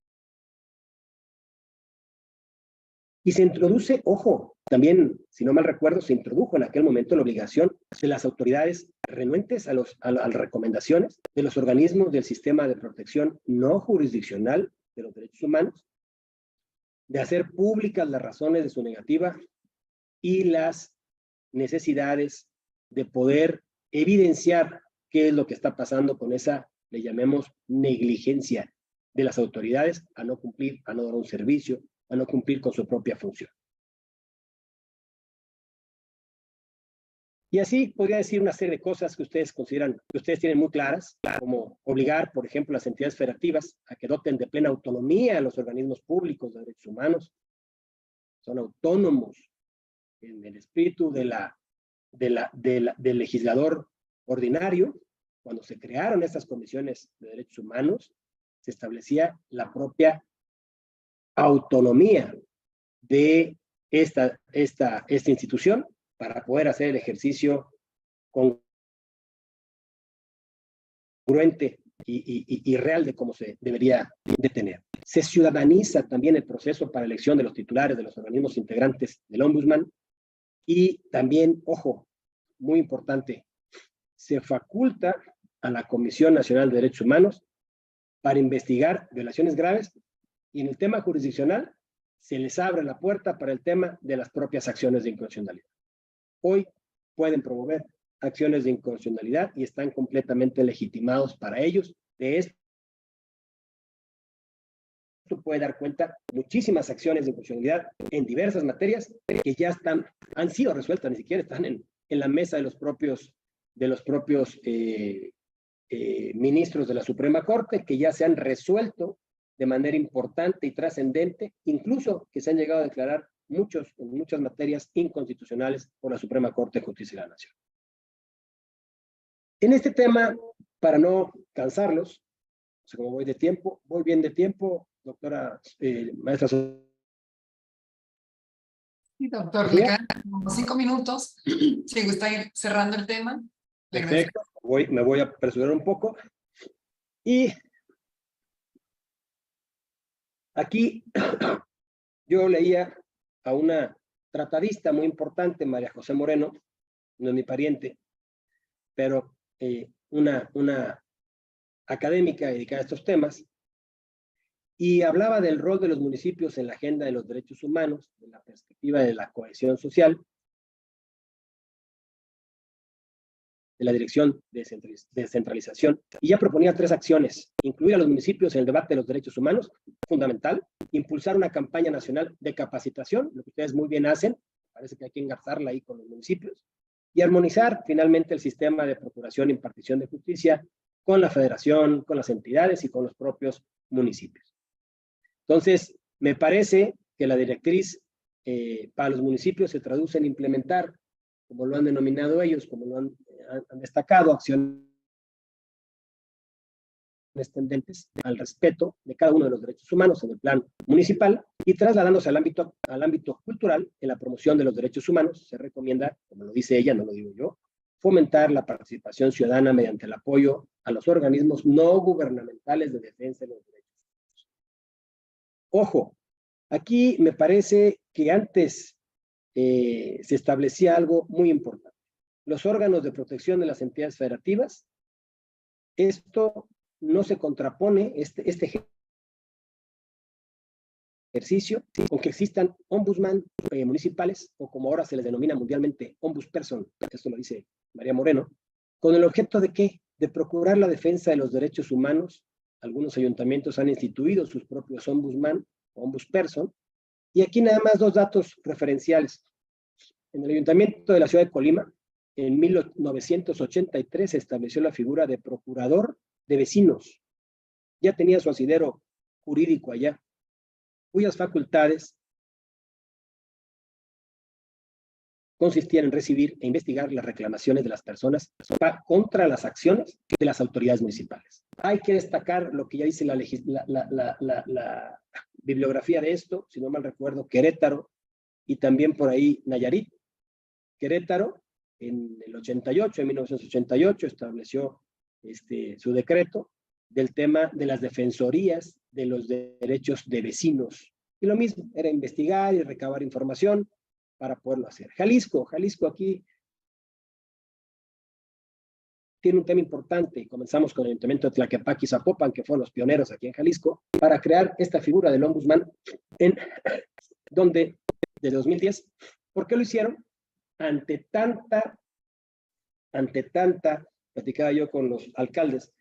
Y se introduce, ojo, también, si no mal recuerdo, se introdujo en aquel momento la obligación de las autoridades renuentes a las recomendaciones de los organismos del sistema de protección no jurisdiccional de los derechos humanos, de hacer públicas las razones de su negativa y las necesidades de poder evidenciar qué es lo que está pasando con esa, le llamemos, negligencia de las autoridades a no cumplir, a no dar un servicio, a no cumplir con su propia función. Y así podría decir una serie de cosas que ustedes consideran, que ustedes tienen muy claras, como obligar, por ejemplo, a las entidades federativas a que doten de plena autonomía a los organismos públicos de derechos humanos. Son autónomos en el espíritu del legislador ordinario. Cuando se crearon estas comisiones de derechos humanos, se establecía la propia autonomía de esta institución para poder hacer el ejercicio congruente y real de cómo se debería de tener. Se ciudadaniza también el proceso para elección de los titulares de los organismos integrantes del Ombudsman y también, ojo, muy importante, se faculta a la Comisión Nacional de Derechos Humanos para investigar violaciones graves y en el tema jurisdiccional se les abre la puerta para el tema de las propias acciones de inconstitucionalidad. Hoy pueden promover acciones de inconstitucionalidad y están completamente legitimados para ellos. De esto puede dar cuenta muchísimas acciones de inconstitucionalidad en diversas materias que ya han sido resueltas, ni siquiera están en la mesa de los propios ministros de la Suprema Corte, que ya se han resuelto de manera importante y trascendente, incluso que se han llegado a declarar en muchas materias inconstitucionales por la Suprema Corte de Justicia de la Nación. En este tema, para no cansarlos, o sea, como voy bien de tiempo, doctora, maestra. Sí, doctor, le quedan como 5 minutos. Si gusta ir cerrando el tema. Perfecto, me voy a apresurar un poco. Y aquí yo leía a una tratadista muy importante, María José Moreno, no es mi pariente, pero una académica dedicada a estos temas, y hablaba del rol de los municipios en la agenda de los derechos humanos, de la perspectiva de la cohesión social, de la dirección de descentralización, y ya proponía 3 acciones: incluir a los municipios en el debate de los derechos humanos, fundamental; impulsar una campaña nacional de capacitación, lo que ustedes muy bien hacen, parece que hay que engarzarla ahí con los municipios; y armonizar finalmente el sistema de procuración e impartición de justicia con la federación, con las entidades y con los propios municipios. Entonces, me parece que la directriz para los municipios se traduce en implementar, como lo han denominado ellos, como lo han destacado, acciones tendentes al respeto de cada uno de los derechos humanos en el plan municipal, y trasladándose al ámbito cultural. En la promoción de los derechos humanos se recomienda, como lo dice ella, no lo digo yo, fomentar la participación ciudadana mediante el apoyo a los organismos no gubernamentales de defensa de los derechos humanos. Ojo, aquí me parece que antes se establecía algo muy importante: los órganos de protección de las entidades federativas. Esto no se contrapone, este ejercicio, con que existan ombudsman municipales, o como ahora se les denomina mundialmente, ombudsperson, esto lo dice María Moreno, con el objeto de ¿qué? De procurar la defensa de los derechos humanos. Algunos ayuntamientos han instituido sus propios ombudsman o ombudsperson, y aquí nada más 2 datos referenciales. En el ayuntamiento de la ciudad de Colima, en 1983 se estableció la figura de procurador de vecinos. Ya tenía su asidero jurídico allá, cuyas facultades consistían en recibir e investigar las reclamaciones de las personas contra las acciones de las autoridades municipales. Hay que destacar lo que ya dice la bibliografía de esto, si no mal recuerdo, Querétaro, y también por ahí Nayarit. Querétaro, en el 1988, estableció su decreto del tema de las defensorías de los derechos de vecinos. Y lo mismo, era investigar y recabar información para poderlo hacer. Jalisco aquí tiene un tema importante, y comenzamos con el Ayuntamiento de Tlaquepaque y Zapopan, que fueron los pioneros aquí en Jalisco, para crear esta figura del ombudsman, donde, desde 2010, ¿por qué lo hicieron? Ante tanta, platicaba yo con los alcaldes,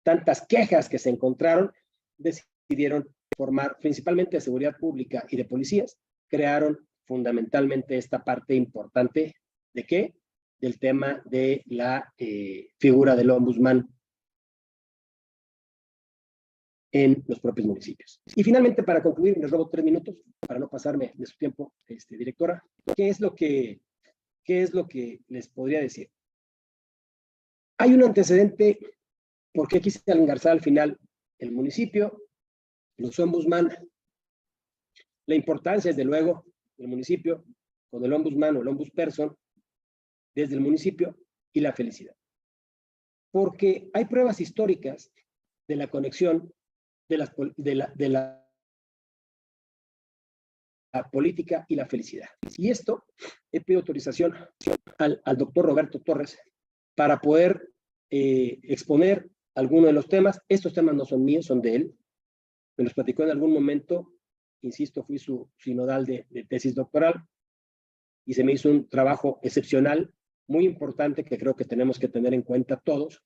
tantas quejas que se encontraron, decidieron formar, principalmente de seguridad pública y de policías, crearon fundamentalmente esta parte importante ¿de qué? Del tema de la figura del ombudsman en los propios municipios. Y finalmente, para concluir, les robo 3 minutos para no pasarme de su tiempo, directora. ¿Qué es lo que les podría decir? Hay un antecedente, porque aquí se engarzar al final el municipio, los ombudsman, la importancia, desde luego, del municipio con el ombudsman o el ombudsperson desde el municipio, y la felicidad. Porque hay pruebas históricas de la conexión de la política y la felicidad. Y esto, he pedido autorización al doctor Roberto Torres para poder exponer algunos de los temas. Estos temas no son míos, son de él. Me los platicó en algún momento, insisto, fui su sinodal de tesis doctoral y se me hizo un trabajo excepcional, muy importante, que creo que tenemos que tener en cuenta todos.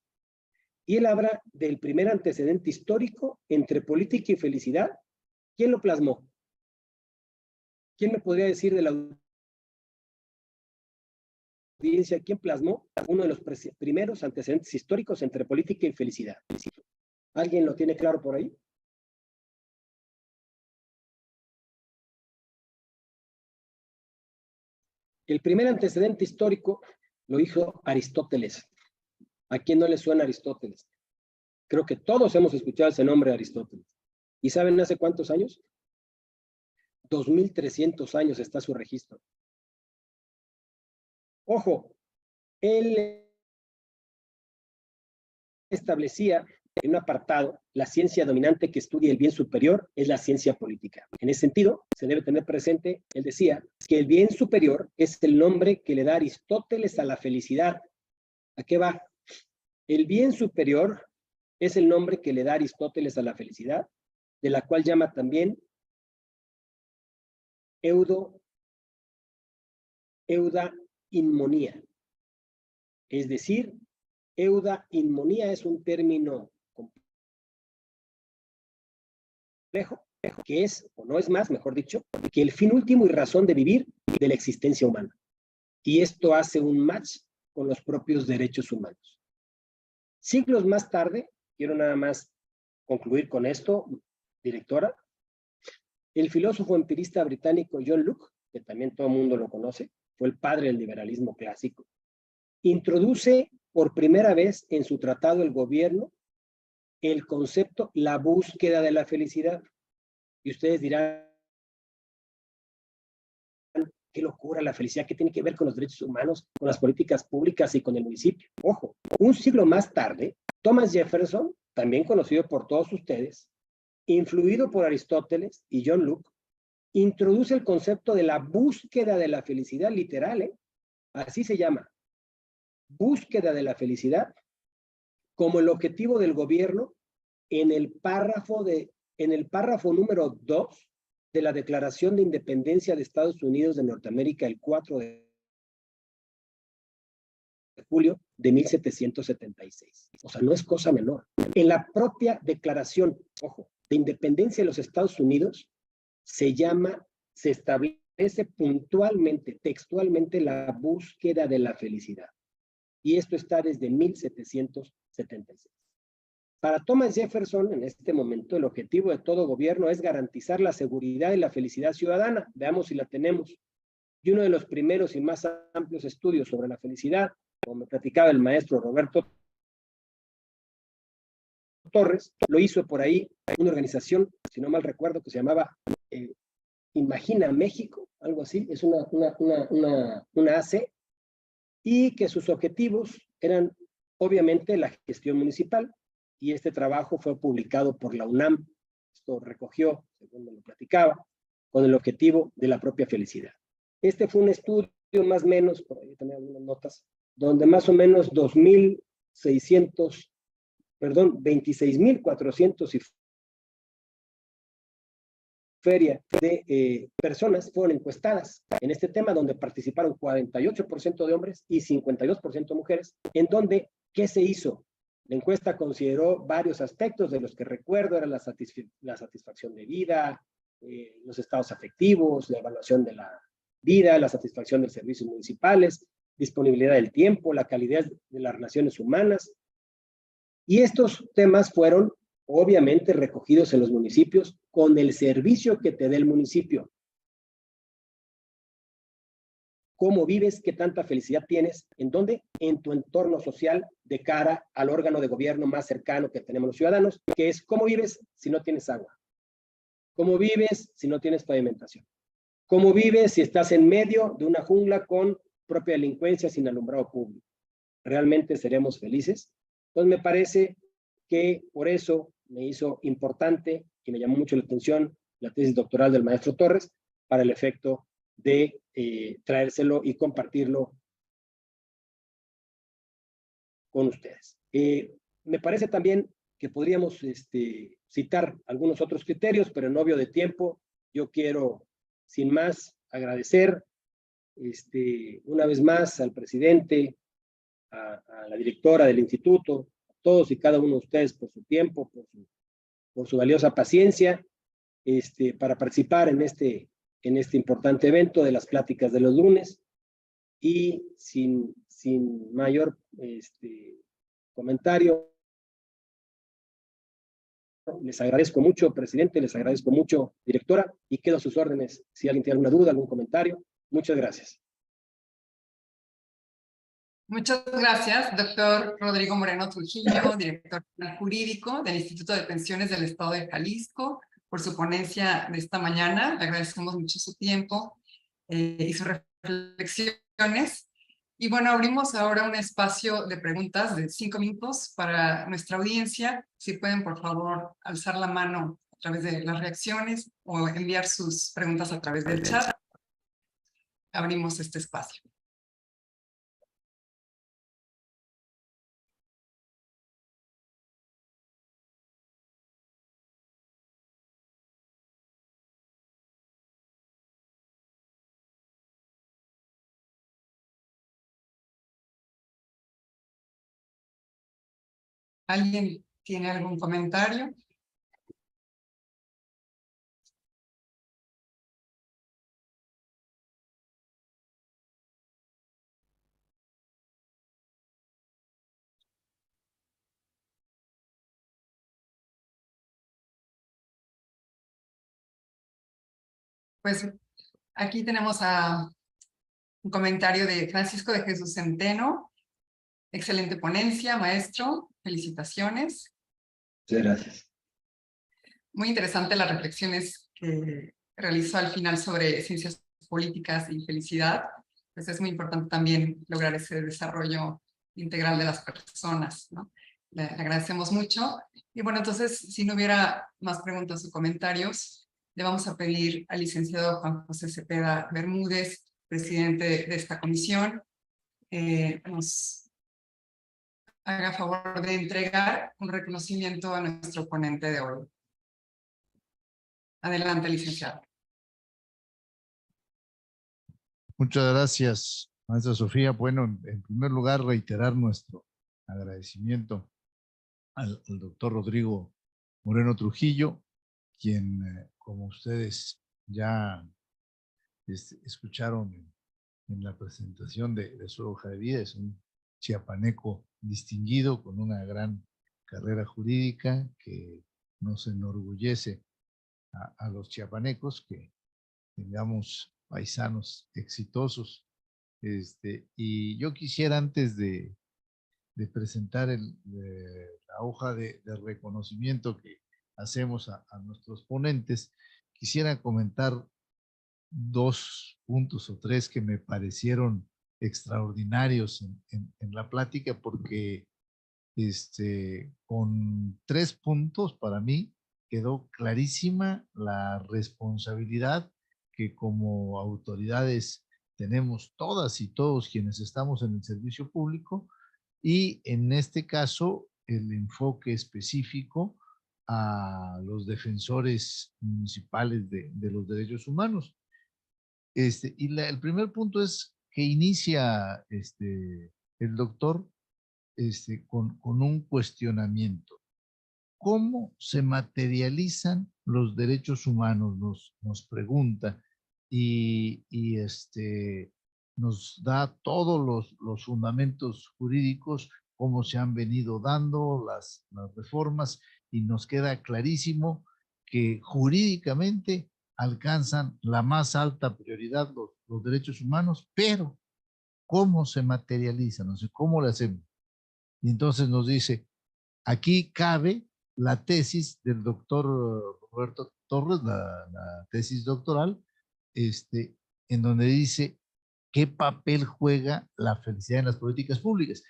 Y él habla del primer antecedente histórico entre política y felicidad. ¿Quién lo plasmó? ¿Quién me podría decir de la audiencia quién plasmó uno de los primeros antecedentes históricos entre política y felicidad? ¿Alguien lo tiene claro por ahí? El primer antecedente histórico lo hizo Aristóteles. ¿A quién no le suena Aristóteles? Creo que todos hemos escuchado ese nombre, Aristóteles. ¿Y saben hace cuántos años? 2300 años está su registro. Ojo, él establecía en un apartado: la ciencia dominante que estudia el bien superior es la ciencia política. En ese sentido, se debe tener presente, él decía, que el bien superior es el nombre que le da Aristóteles a la felicidad. ¿A qué va? El bien superior es el nombre que le da Aristóteles a la felicidad, de la cual llama también eudaimonia. Es decir, eudaimonia es un término complejo, que es, o no es más, mejor dicho, que el fin último y razón de vivir de la existencia humana. Y esto hace un match con los propios derechos humanos. Siglos más tarde, quiero nada más concluir con esto, directora, el filósofo empirista británico John Locke, que también todo el mundo lo conoce, fue el padre del liberalismo clásico, introduce por primera vez en su tratado El Gobierno el concepto la búsqueda de la felicidad. Y ustedes dirán, qué locura la felicidad, ¿qué tiene que ver con los derechos humanos, con las políticas públicas y con el municipio? Ojo, un siglo más tarde, Thomas Jefferson, también conocido por todos ustedes, influido por Aristóteles y John Locke, introduce el concepto de la búsqueda de la felicidad, literal, así se llama, búsqueda de la felicidad, como el objetivo del gobierno en el párrafo número 2 de la Declaración de Independencia de Estados Unidos de Norteamérica, el 4 de julio de 1776. O sea, no es cosa menor. En la propia declaración, ojo, de independencia de los Estados Unidos, se establece puntualmente, textualmente, la búsqueda de la felicidad. Y esto está desde 1776. Para Thomas Jefferson, en este momento, el objetivo de todo gobierno es garantizar la seguridad y la felicidad ciudadana. Veamos si la tenemos. Y uno de los primeros y más amplios estudios sobre la felicidad, como me platicaba el maestro Roberto Torres, lo hizo por ahí una organización, si no mal recuerdo, que se llamaba Imagina México, algo así, es una AC, y que sus objetivos eran, obviamente, la gestión municipal, y este trabajo fue publicado por la UNAM. Esto recogió, según me lo platicaba, con el objetivo de la propia felicidad. Este fue un estudio más o menos, por ahí también algunas notas, donde más o menos 26,400 y feria de personas fueron encuestadas en este tema, donde participaron 48% de hombres y 52% de mujeres, en donde, ¿qué se hizo? La encuesta consideró varios aspectos, de los que recuerdo era la satisfacción de vida, los estados afectivos, la evaluación de la vida, la satisfacción de los servicios municipales, disponibilidad del tiempo, la calidad de las relaciones humanas. Y estos temas fueron obviamente recogidos en los municipios con el servicio que te dé el municipio. ¿Cómo vives? ¿Qué tanta felicidad tienes? ¿En dónde? En tu entorno social, de cara al órgano de gobierno más cercano que tenemos los ciudadanos, que es cómo vives si no tienes agua. ¿Cómo vives si no tienes pavimentación? ¿Cómo vives si estás en medio de una jungla con propia delincuencia sin alumbrado público? ¿Realmente seremos felices? Entonces me parece que por eso me hizo importante y me llamó mucho la atención la tesis doctoral del maestro Torres para el efecto de traérselo y compartirlo con ustedes. Me parece también que podríamos citar algunos otros criterios, pero en obvio de tiempo, yo quiero, sin más, agradecer una vez más al presidente, a la directora del instituto, a todos y cada uno de ustedes por su tiempo, por su valiosa paciencia, para participar en este importante evento de las pláticas de los lunes. Y sin mayor comentario, les agradezco mucho, presidente, les agradezco mucho, directora, y quedo a sus órdenes si alguien tiene alguna duda, algún comentario. Muchas gracias. Muchas gracias, doctor Rodrigo Moreno Trujillo, director jurídico del Instituto de Pensiones del Estado de Jalisco, por su ponencia de esta mañana. Le agradecemos mucho su tiempo y sus reflexiones. Y bueno, abrimos ahora un espacio de preguntas de 5 minutos para nuestra audiencia. Si pueden, por favor, alzar la mano a través de las reacciones o enviar sus preguntas a través del chat. Abrimos este espacio. ¿Alguien tiene algún comentario? Pues aquí tenemos un comentario de Francisco de Jesús Centeno. Excelente ponencia, maestro. Felicitaciones. Muchas gracias. Muy interesante las reflexiones que realizó al final sobre ciencias políticas y felicidad. Pues es muy importante también lograr ese desarrollo integral de las personas, ¿no? Le agradecemos mucho. Y bueno, entonces, si no hubiera más preguntas o comentarios, le vamos a pedir al licenciado Juan José Cepeda Bermúdez, presidente de esta comisión, nos haga favor de entregar un reconocimiento a nuestro ponente de hoy. Adelante, licenciado. Muchas gracias, maestra Sofía. Bueno, en primer lugar, reiterar nuestro agradecimiento al doctor Rodrigo Moreno Trujillo, quien, como ustedes ya escucharon en la presentación de su hoja de vida, es un chiapaneco distinguido con una gran carrera jurídica que nos enorgullece a los chiapanecos que tengamos paisanos exitosos. Y yo quisiera, antes de presentar la hoja de reconocimiento que hacemos a nuestros ponentes, quisiera comentar 2 puntos o 3 que me parecieron extraordinarios en la plática, porque con 3 puntos para mí quedó clarísima la responsabilidad que como autoridades tenemos todas y todos quienes estamos en el servicio público, y en este caso el enfoque específico a los defensores municipales de los derechos humanos. El primer punto es que inicia el doctor con un cuestionamiento. ¿Cómo se materializan los derechos humanos? Nos pregunta, y nos da todos los fundamentos jurídicos, cómo se han venido dando las reformas, y nos queda clarísimo que jurídicamente alcanzan la más alta prioridad los derechos humanos, pero ¿cómo se materializan? No sé, ¿cómo lo hacemos? Y entonces nos dice, aquí cabe la tesis del doctor Roberto Torres, la tesis doctoral, en donde dice qué papel juega la felicidad en las políticas públicas.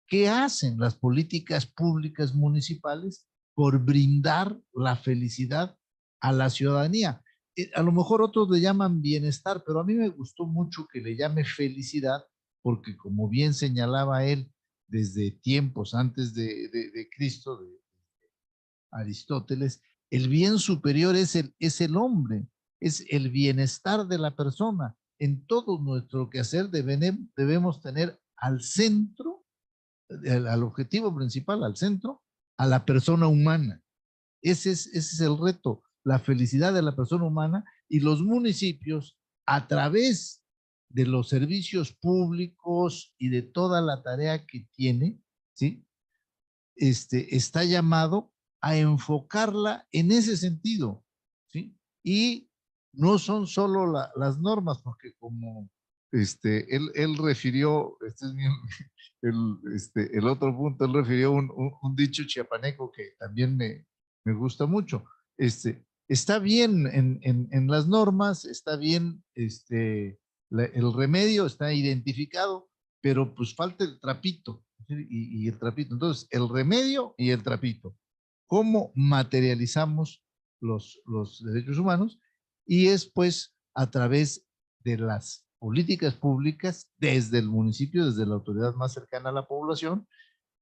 ¿Qué hacen las políticas públicas municipales por brindar la felicidad a la ciudadanía. A lo mejor otros le llaman bienestar, pero a mí me gustó mucho que le llame felicidad, porque como bien señalaba él, desde tiempos antes de Cristo, de Aristóteles, el bien superior es el hombre, es el bienestar de la persona. En todo nuestro quehacer debemos tener al centro, al objetivo principal, al centro, a la persona humana. Ese es el reto, la felicidad de la persona humana, y los municipios, a través de los servicios públicos y de toda la tarea que tiene, ¿sí? Está llamado a enfocarla en ese sentido, ¿sí? Y no son solo las normas, porque como él refirió, el otro punto, él refirió un dicho chiapaneco que también me gusta mucho. Está bien en las normas, está bien el remedio, está identificado, pero pues falta el trapito, ¿sí? Y el trapito. Entonces, el remedio y el trapito. ¿Cómo materializamos los derechos humanos? Y es pues a través de las políticas públicas desde el municipio, desde la autoridad más cercana a la población,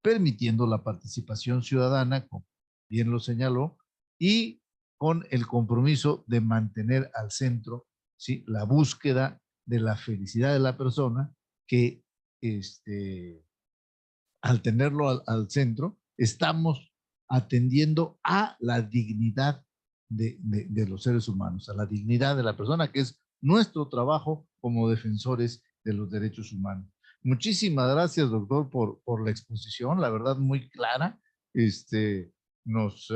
permitiendo la participación ciudadana, como bien lo señaló, y con el compromiso de mantener al centro, ¿sí?, la búsqueda de la felicidad de la persona, que al tenerlo al centro, estamos atendiendo a la dignidad de los seres humanos, a la dignidad de la persona, que es nuestro trabajo como defensores de los derechos humanos. Muchísimas gracias, doctor, por la exposición, la verdad muy clara. Nos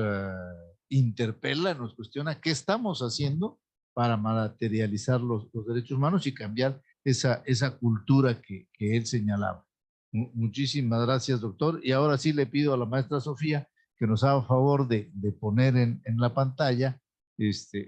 interpela, nos cuestiona qué estamos haciendo para materializar los derechos humanos y cambiar esa cultura que él señalaba. Muchísimas gracias, doctor. Y ahora sí le pido a la maestra Sofía que nos haga favor de poner en la pantalla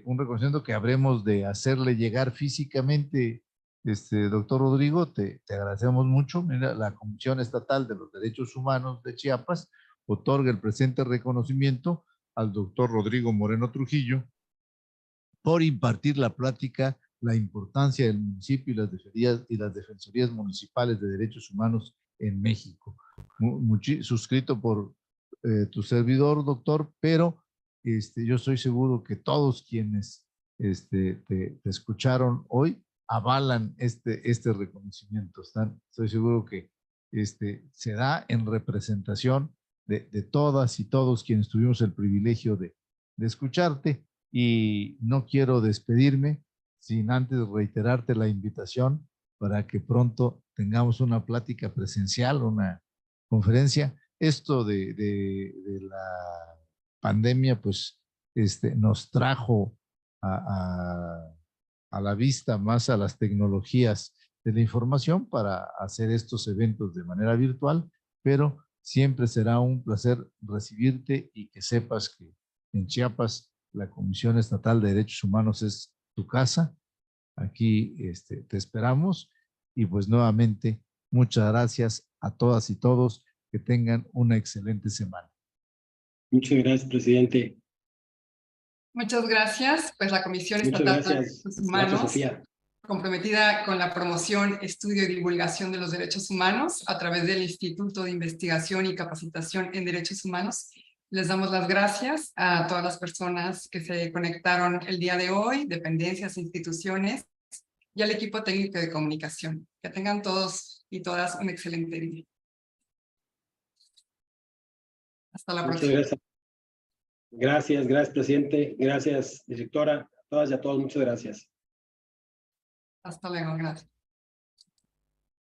un reconocimiento que habremos de hacerle llegar físicamente. Doctor Rodrigo, te agradecemos mucho. Mira, la Comisión Estatal de los Derechos Humanos de Chiapas otorga el presente reconocimiento al doctor Rodrigo Moreno Trujillo por impartir la plática La importancia del municipio y las defensorías municipales de derechos humanos en México. Suscrito por tu servidor, doctor, pero yo estoy seguro que todos quienes te escucharon hoy avalan este reconocimiento. Estoy seguro que se da en representación de todas y todos quienes tuvimos el privilegio de escucharte, y no quiero despedirme sin antes reiterarte la invitación para que pronto tengamos una plática presencial, una conferencia. Esto de la pandemia, pues, nos trajo a la vista más a las tecnologías de la información para hacer estos eventos de manera virtual, pero siempre será un placer recibirte y que sepas que en Chiapas la Comisión Estatal de Derechos Humanos es tu casa. Aquí te esperamos, y pues nuevamente muchas gracias a todas y todos. Que tengan una excelente semana. Muchas gracias, presidente. Muchas gracias. Pues la Comisión Estatal de Derechos Humanos, Sofía, comprometida con la promoción, estudio y divulgación de los derechos humanos a través del Instituto de Investigación y Capacitación en Derechos Humanos. Les damos las gracias a todas las personas que se conectaron el día de hoy, dependencias, instituciones, y al equipo técnico de comunicación. Que tengan todos y todas un excelente día. Hasta la próxima. Gracias. Gracias, presidente. Gracias, directora. A todas y a todos, muchas gracias. Hasta luego, gracias.